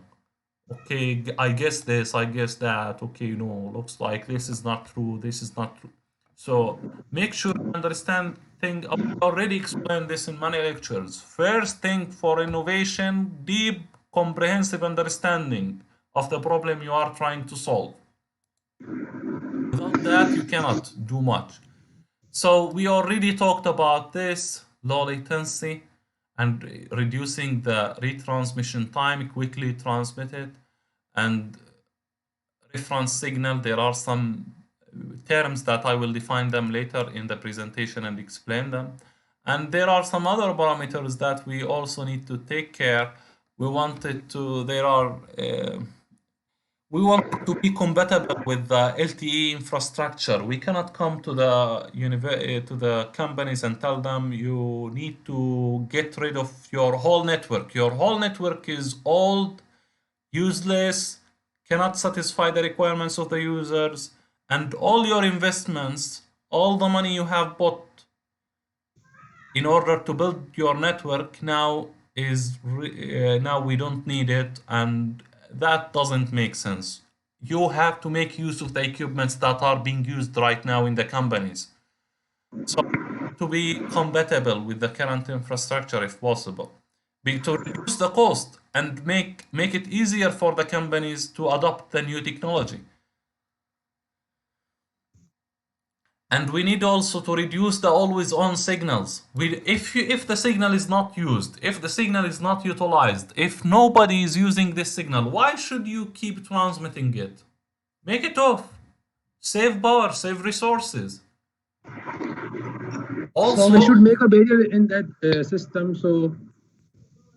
Okay, I guess this, I guess that. Okay, looks like this is not true, this is not true. So make sure you understand things. I already explained this in many lectures. First thing for innovation, deep, comprehensive understanding of the problem you are trying to solve. Without that, you cannot do much. So we already talked about this, low latency and reducing the retransmission time, quickly transmitted, and reference signal. There are some terms that I will define them later in the presentation and explain them. And there are some other parameters that we also need to take care. We want to be compatible with the LTE infrastructure. We cannot come to the companies and tell them you need to get rid of your whole network. Your whole network is old, useless, cannot satisfy the requirements of the users, and all your investments, all the money you have put in order to build your network now we don't need it, and that doesn't make sense. you have to make use of the equipments that are being used right now in the companies. So to be compatible with the current infrastructure if possible, to reduce the cost and make it easier for the companies to adopt the new technology. And we need also to reduce the always-on signals. If the signal is not used, if the signal is not utilized, if nobody is using this signal, why should you keep transmitting it? Make it off. Save power, save resources. Also, so we should make a barrier in that system.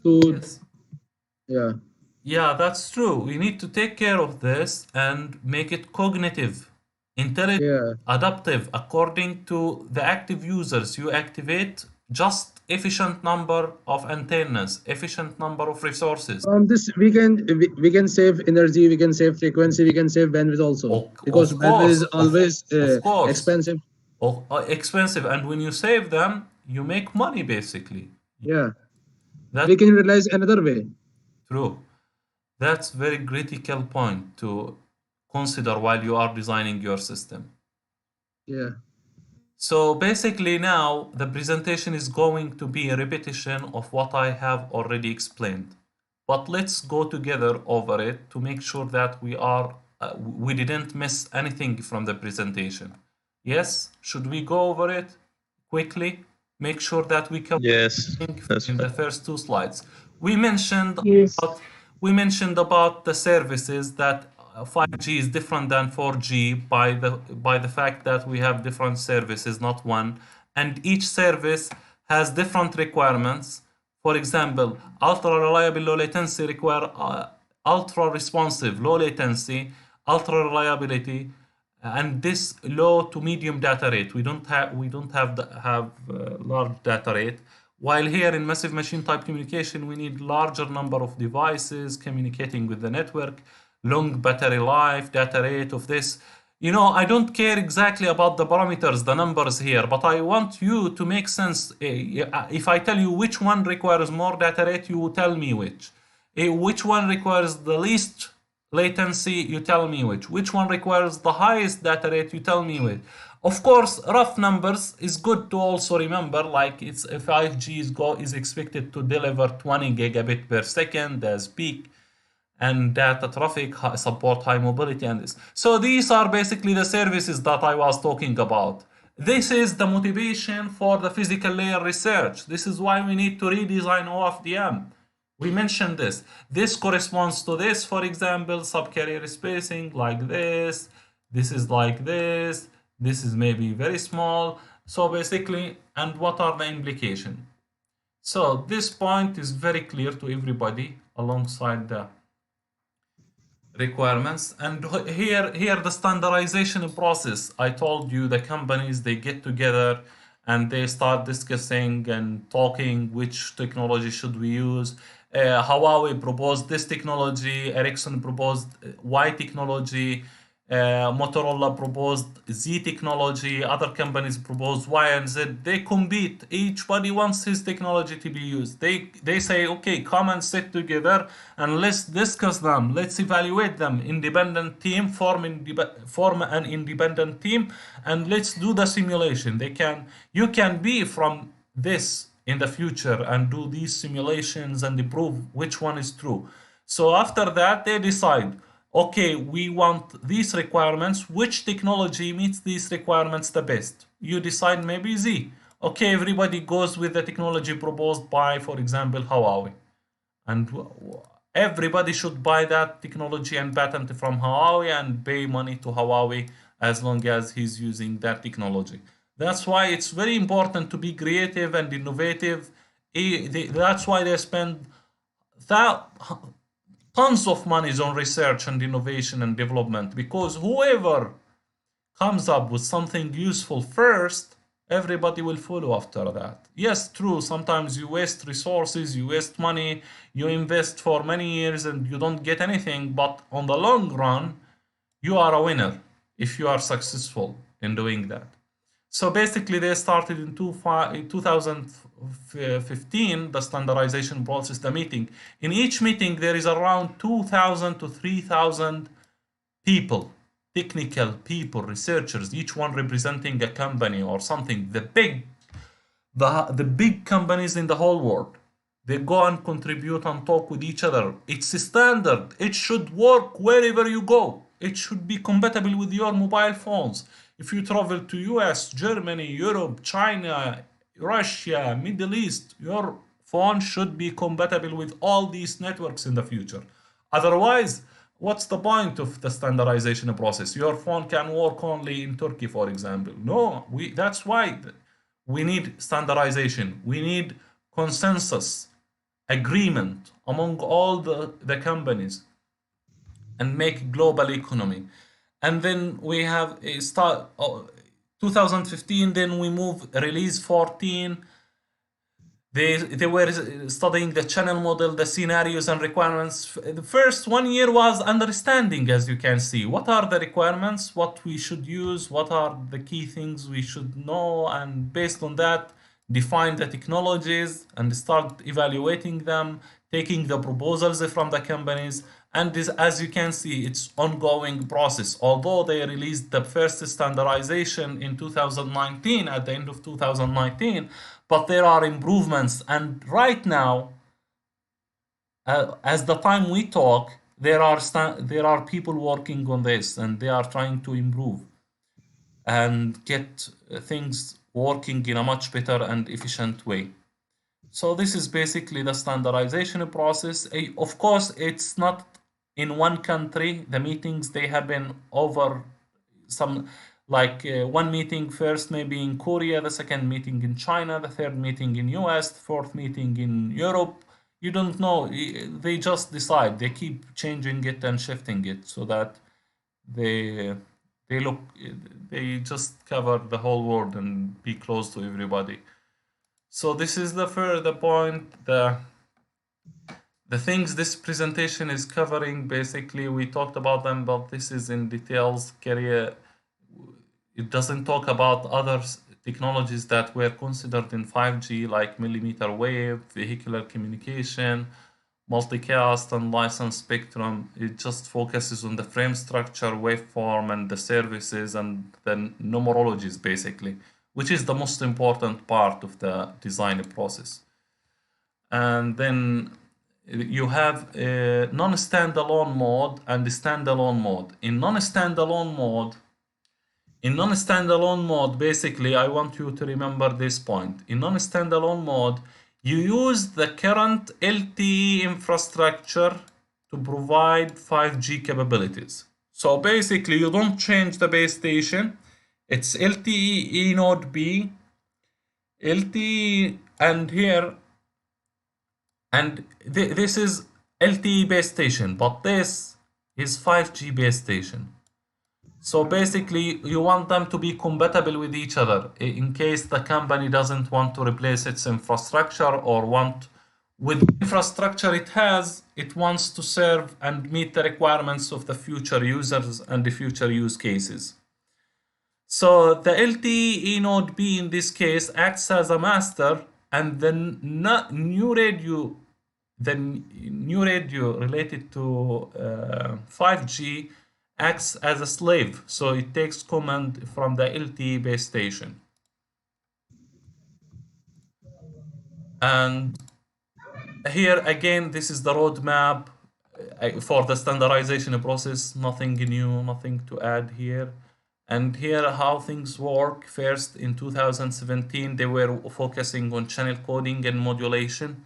Yes. Yeah, that's true. We need to take care of this and make it cognitive, intelligent, adaptive, according to the active users. You activate just efficient number of antennas, efficient number of resources. From this, we can save energy, we can save frequency, we can save bandwidth also, because bandwidth is always expensive. Expensive, and when you save them, you make money basically. Yeah, we can realize another way. True. That's very critical point to consider while you are designing your system. Yeah. So basically now the presentation is going to be a repetition of what I have already explained. But let's go together over it to make sure that we didn't miss anything from the presentation. Yes? Should we go over it quickly? Make sure that we cover everything in the first two slides. We mentioned about the services that 5G is different than 4G by the fact that we have different services, not one, and each service has different requirements. For example, ultra reliable low latency require ultra responsive low latency, ultra reliability, and this low to medium data rate. We don't have large data rate. While here in massive machine type communication, we need larger number of devices communicating with the network, long battery life, data rate of this. You know, I don't care exactly about the parameters, the numbers here, but I want you to make sense. If I tell you which one requires more data rate, you tell me which. Which one requires the least latency, you tell me which. Which one requires the highest data rate, you tell me which. Of course, rough numbers is good to also remember, like it's 5G is expected to deliver 20 gigabit per second as peak, and data traffic support high mobility and this. So these are basically the services that I was talking about. This is the motivation for the physical layer research. This is why we need to redesign OFDM. We mentioned this. This corresponds to this, for example, subcarrier spacing like this. This is like this. This is maybe very small. So basically, and what are the implications? So this point is very clear to everybody alongside the requirements. And here the standardization process. I told you the companies, they get together and they start discussing and talking which technology should we use. Huawei proposed this technology, Ericsson proposed Y technology, Motorola proposed Z technology, other companies proposed Y and Z. They compete. Each-body wants his technology to be used. They say, okay, come and sit together and let's discuss them. Let's evaluate them. Independent team, form an independent team, and let's do the simulation. You can be from this in the future and do these simulations and prove which one is true. So after that, they decide, okay, we want these requirements. Which technology meets these requirements the best? You decide maybe Z. Okay, everybody goes with the technology proposed by, for example, Huawei. And everybody should buy that technology and patent from Huawei and pay money to Huawei as long as he's using that technology. That's why it's very important to be creative and innovative. That's why they spend tons of money on research and innovation and development, because whoever comes up with something useful first, everybody will follow after that. Yes, true, sometimes you waste resources, you waste money, you invest for many years and you don't get anything, but on the long run, you are a winner if you are successful in doing that. So basically they started in 2015, the standardization process, the meeting. In each meeting, there is around 2,000 to 3,000 people, technical people, researchers, each one representing a company or something, the big companies in the whole world, they go and contribute and talk with each other. It's a standard. It should work wherever you go. It should be compatible with your mobile phones. If you travel to US, Germany, Europe, China, Russia, Middle East, your phone should be compatible with all these networks in the future. Otherwise, what's the point of the standardization process? Your phone can work only in Turkey, for example. No, that's why we need standardization. We need consensus, agreement among all the companies, and make global economy. And then we have a 2015, then we move release 14. They were studying the channel model, the scenarios and requirements. The first 1 year was understanding, as you can see. What are the requirements, what we should use, what are the key things we should know, and based on that, define the technologies and start evaluating them, taking the proposals from the companies. And this, as you can see, it's ongoing process. Although they released the first standardization in 2019, at the end of 2019, but there are improvements. And right now, as the time we talk, there are people working on this, and they are trying to improve and get things working in a much better and efficient way. So this is basically the standardization process. Of course, it's not in one country. The meetings, they happen over some, like one meeting first maybe in Korea, the second meeting in China, the third meeting in US, the fourth meeting in Europe. You don't know. They just decide. They keep changing it and shifting it so that they just cover the whole world and be close to everybody. So this is the further point. The things this presentation is covering, basically we talked about them, but this is in details. It doesn't talk about other technologies that were considered in 5G, like millimeter wave, vehicular communication, multicast, and licensed spectrum. It just focuses on the frame structure, waveform, and the services and the numerologies, basically, which is the most important part of the design process. And then you have a non-standalone mode and the standalone mode. In non-standalone mode, basically, I want you to remember this point. In non-standalone mode, you use the current LTE infrastructure to provide 5G capabilities. So basically, you don't change the base station. It's LTE E node B, LTE, and here, and this is LTE base station, but this is 5G base station. So basically, you want them to be compatible with each other in case the company doesn't want to replace its infrastructure, or with the infrastructure it has, it wants to serve and meet the requirements of the future users and the future use cases. So the LTE E node B in this case acts as a master, and the new radio related to 5G acts as a slave. So it takes command from the LTE base station. And here again, this is the roadmap for the standardization process. Nothing new, nothing to add here. And here how things work. First, in 2017, they were focusing on channel coding and modulation.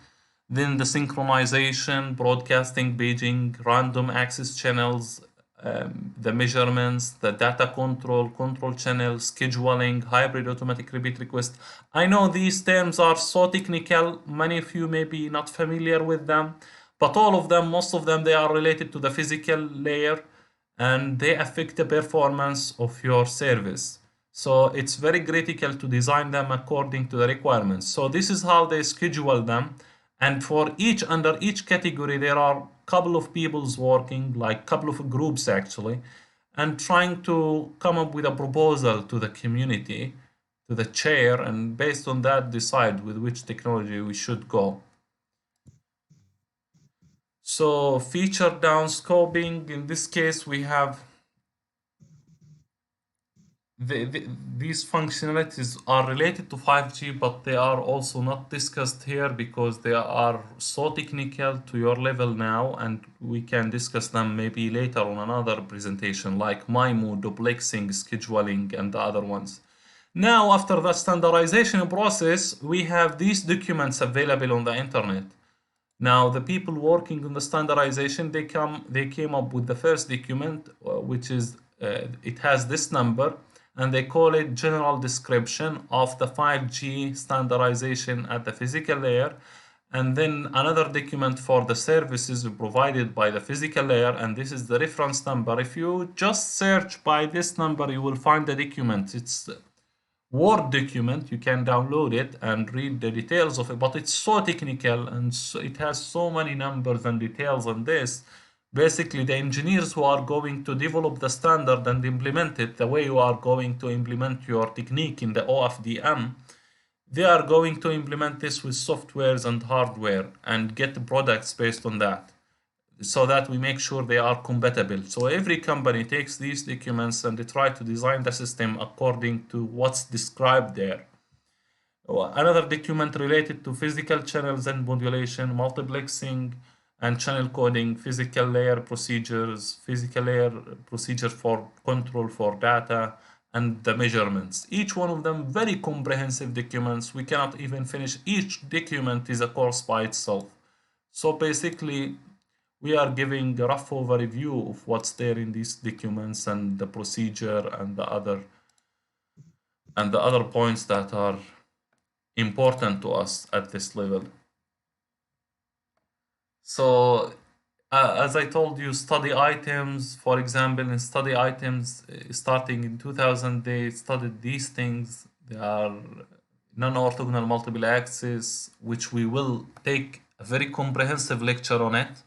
Then the synchronization, broadcasting, paging, random access channels, the measurements, the data control channels, scheduling, hybrid automatic repeat request. I know these terms are so technical, many of you may be not familiar with them, but all of them, most of them, they are related to the physical layer, and they affect the performance of your service. So it's very critical to design them according to the requirements. So this is how they schedule them. And for under each category, there are a couple of people's working, like couple of groups actually, and trying to come up with a proposal to the community, to the chair, and based on that, decide with which technology we should go. So feature downscoping, in this case, we have these functionalities are related to 5G, but they are also not discussed here because they are so technical to your level now, and we can discuss them maybe later on another presentation, like MIMO, duplexing, scheduling, and the other ones. Now, after the standardization process, we have these documents available on the internet. Now, the people working on the standardization, they came up with the first document, which is it has this number, and they call it General Description of the 5G standardization at the physical layer. And then another document for the services provided by the physical layer, and this is the reference number. If you just search by this number, you will find the document. It's Word document, you can download it and read the details of it, but it's so technical and it has so many numbers and details on this. Basically, the engineers who are going to develop the standard and implement it the way you are going to implement your technique in the OFDM, they are going to implement this with softwares and hardware and get products based on that, so that we make sure they are compatible. So every company takes these documents and they try to design the system according to what's described there. Another document related to physical channels and modulation, multiplexing and channel coding, physical layer procedures, physical layer procedure for control for data, and the measurements. Each one of them very comprehensive documents. We cannot even finish. Each document is a course by itself. So basically, we are giving a rough overview of what's there in these documents and the procedure and the other points that are important to us at this level. So as I told you, study items, for example, in study items starting in 2000, they studied these things. They are non-orthogonal multiple axis, which we will take a very comprehensive lecture on it.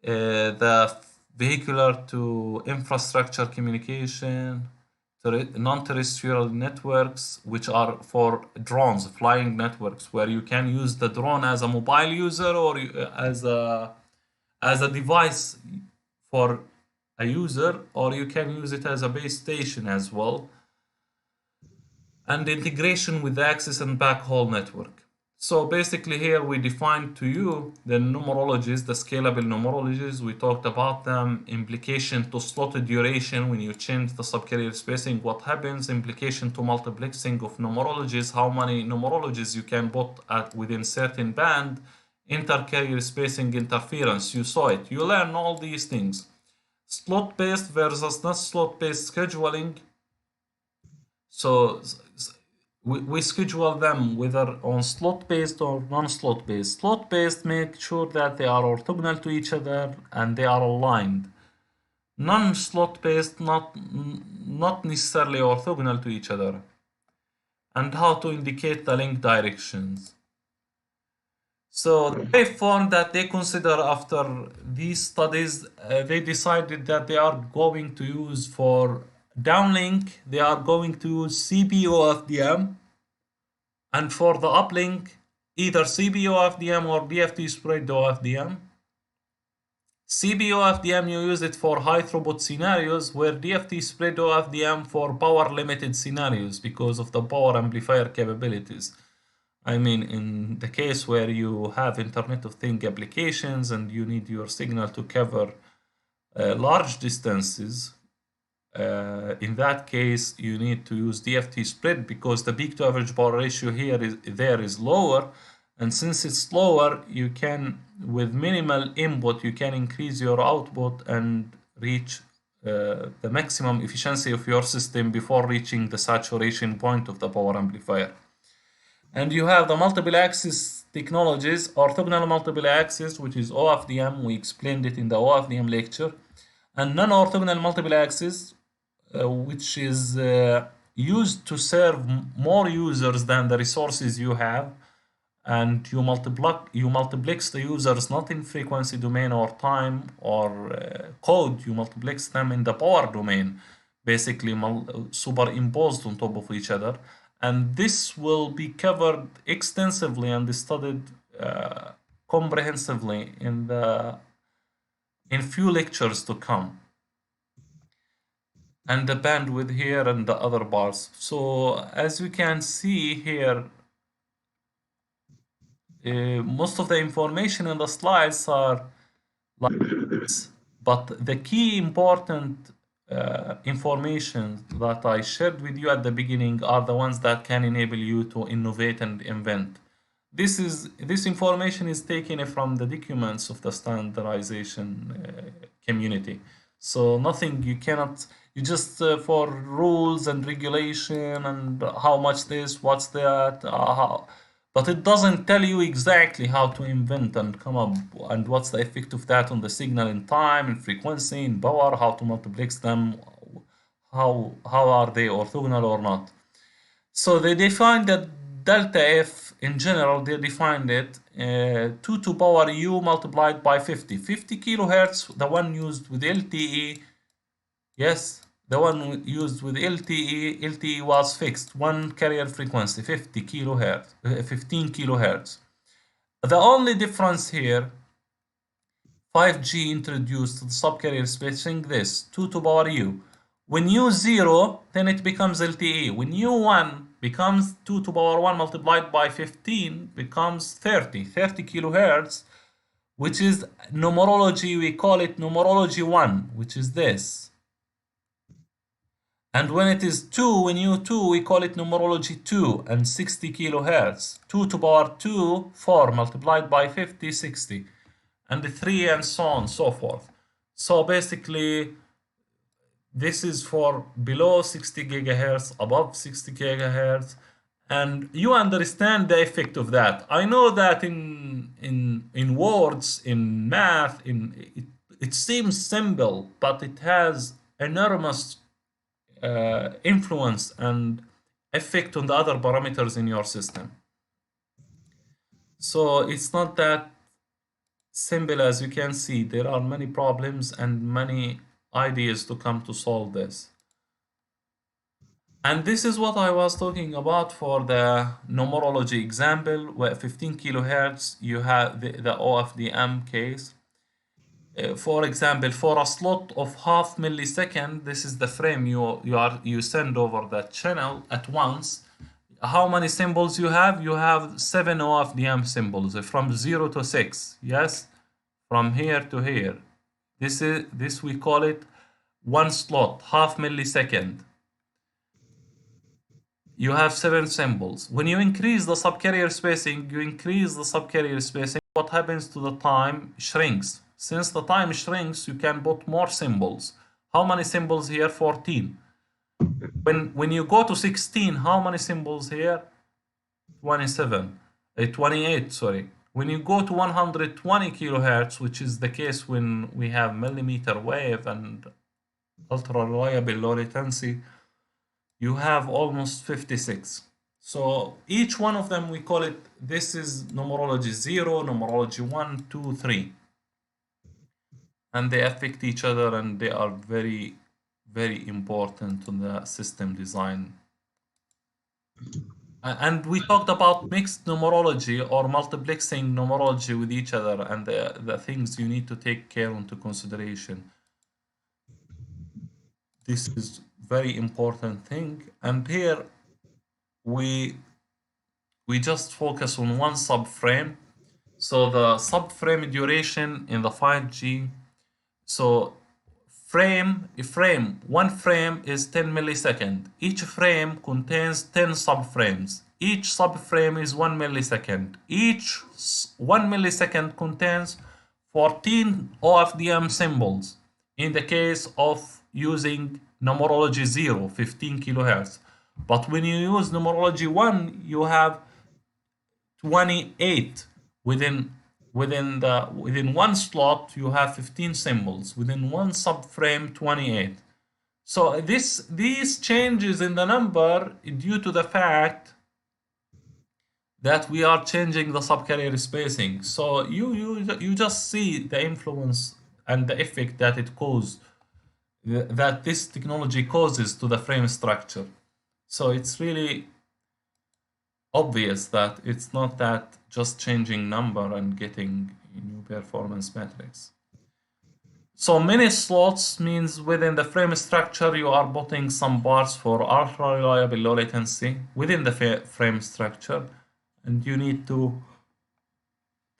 The vehicular to infrastructure communication, non-terrestrial networks, which are for drones, flying networks, where you can use the drone as a mobile user or as a device for a user, or you can use it as a base station as well, and integration with the access and backhaul network. So basically here we defined to you the numerologies, the scalable numerologies. We talked about them, implication to slotted duration when you change the subcarrier spacing, what happens, implication to multiplexing of numerologies, how many numerologies you can put within certain band, intercarrier spacing interference, you saw it. You learn all these things. Slot-based versus not slot-based scheduling. So we schedule them whether on slot-based or non-slot-based. Slot-based make sure that they are orthogonal to each other and they are aligned. Non-slot-based not necessarily orthogonal to each other. And how to indicate the link directions. So the waveform that they consider after these studies, they decided that they are going to use for downlink, they are going to use CP-OFDM, and for the uplink, either CP-OFDM or DFT spread OFDM. CP-OFDM, you use it for high throughput scenarios, where DFT spread OFDM for power limited scenarios because of the power amplifier capabilities. I mean, in the case where you have Internet of Things applications and you need your signal to cover large distances, in that case, you need to use DFT spread because the peak to average power ratio there is lower. And since it's lower, you can, with minimal input, you can increase your output and reach the maximum efficiency of your system before reaching the saturation point of the power amplifier. And you have the multiple axis technologies, orthogonal multiple axis, which is OFDM. We explained it in the OFDM lecture. And non-orthogonal multiple axis, which is used to serve more users than the resources you have. And you multiplex the users not in frequency domain or time or code. You multiplex them in the power domain, basically superimposed on top of each other. And this will be covered extensively and studied comprehensively in few lectures to come. and the bandwidth here and the other bars. So as you can see here, most of the information in the slides are like this, but the key important information that I shared with you at the beginning are the ones that can enable you to innovate and invent. This information is taken from the documents of the standardization community. So nothing you cannot, you just for rules and regulation and how much this, what's that, how, but it doesn't tell you exactly how to invent and come up and what's the effect of that on the signal in time, in frequency, in power, how to multiplex them, how are they orthogonal or not. So they defined that delta F in general, they defined it 2 to power u multiplied by 50. 50 kilohertz, the one used with LTE. Yes, the one used with LTE. LTE was fixed, one carrier frequency, 50 kilohertz, 15 kilohertz. The only difference here, 5G introduced the subcarrier spacing this 2 to power u. When u0, then it becomes LTE. When u1 becomes 2 to power 1 multiplied by 15 becomes 30 kilohertz, which is numerology, we call it numerology 1, which is this. And when it is 2, when u2, we call it numerology 2 and 60 kilohertz. 2 to power 2, 4 multiplied by 50, 60. And the 3 and so on and so forth. So basically, this is for below 60 gigahertz, above 60 gigahertz, and you understand the effect of that. I know that in words, in math, it seems simple, but it has enormous influence and effect on the other parameters in your system. So it's not that simple. As you can see, there are many problems and many ideas to come to solve this. And this is what I was talking about for the numerology example, where 15 kilohertz, you have the OFDM case. For example, for a slot of half millisecond, this is the frame you send over the channel at once. How many symbols you have? You have 7 OFDM symbols from 0 to 6. Yes, from here to here. This we call it one slot, half millisecond. You have 7 symbols. When you increase the subcarrier spacing, what happens to the time shrinks. Since the time shrinks, you can put more symbols. How many symbols here? 14. When you go to 16, how many symbols here? 28, sorry. When you go to 120 kilohertz, which is the case when we have millimeter wave and ultra reliable low latency, you have almost 56. So each one of them, we call it, this is numerology 0, numerology 1, 2, 3. And they affect each other, and they are very, very important to the system design. And we talked about mixed numerology or multiplexing numerology with each other and the things you need to take care into consideration. This is very important thing. And here we just focus on one subframe. So the subframe duration in the 5G. So one frame is 10 milliseconds. Each frame contains 10 subframes. Each subframe is 1 millisecond. Each 1 millisecond contains 14 OFDM symbols in the case of using numerology 0, 15 kilohertz. But when you use numerology 1, you have 28 within one slot. You have 15 symbols within one subframe, 28. So these changes in the number due to the fact that we are changing the subcarrier spacing. So you just see the influence and the effect that it causes, that this technology causes to the frame structure. So it's really obvious that it's not that just changing number and getting new performance metrics. So many slots means within the frame structure you are putting some bars for ultra reliable low latency within the frame structure, and you need to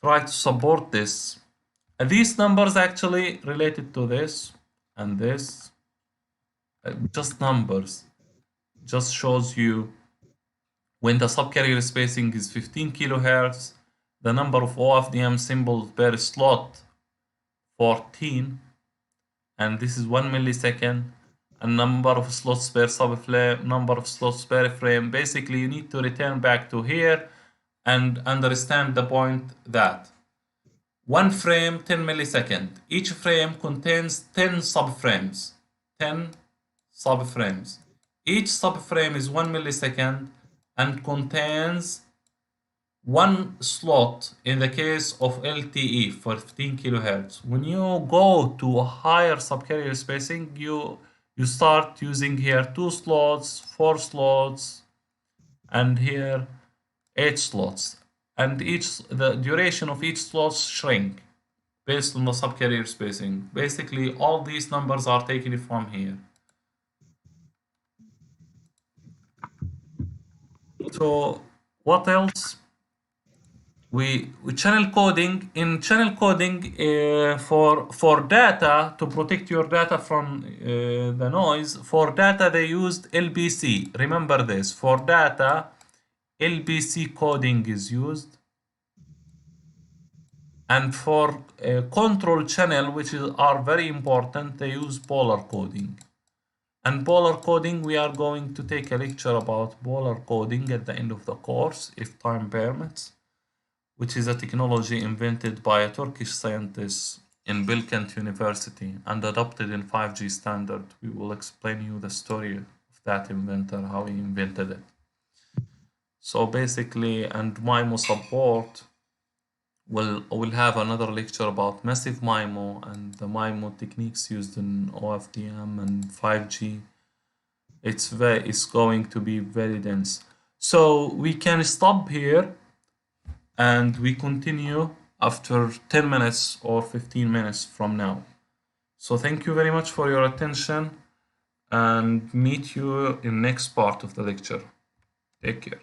try to support this. And these numbers actually related to this and this, just numbers, just shows you when the subcarrier spacing is 15 kilohertz, the number of OFDM symbols per slot 14, and this is 1 millisecond, and number of slots per subframe, number of slots per frame. Basically, you need to return back to here and understand the point that one frame 10 millisecond. Each frame contains 10 subframes. 10 subframes. Each subframe is 1 millisecond and contains one slot in the case of LTE for 15 kilohertz. When you go to a higher subcarrier spacing, you start using here 2 slots, 4 slots, and here 8 slots. And the duration of each slot shrink based on the subcarrier spacing. Basically, all these numbers are taken from here. So what else? We channel coding. In channel coding, for data, to protect your data from the noise, for data they used LBC. Remember this, for data LBC coding is used, and for control channel, which are very important, they use polar coding. And polar coding, we are going to take a lecture about polar coding at the end of the course, if time permits, which is a technology invented by a Turkish scientist in Bilkent University and adopted in 5G standard. We will explain you the story of that inventor, how he invented it. So basically, and MIMO support, we'll have another lecture about massive MIMO and the MIMO techniques used in OFDM and 5G. It's going to be very dense. So we can stop here and we continue after 10 minutes or 15 minutes from now. So thank you very much for your attention and meet you in next part of the lecture. Take care.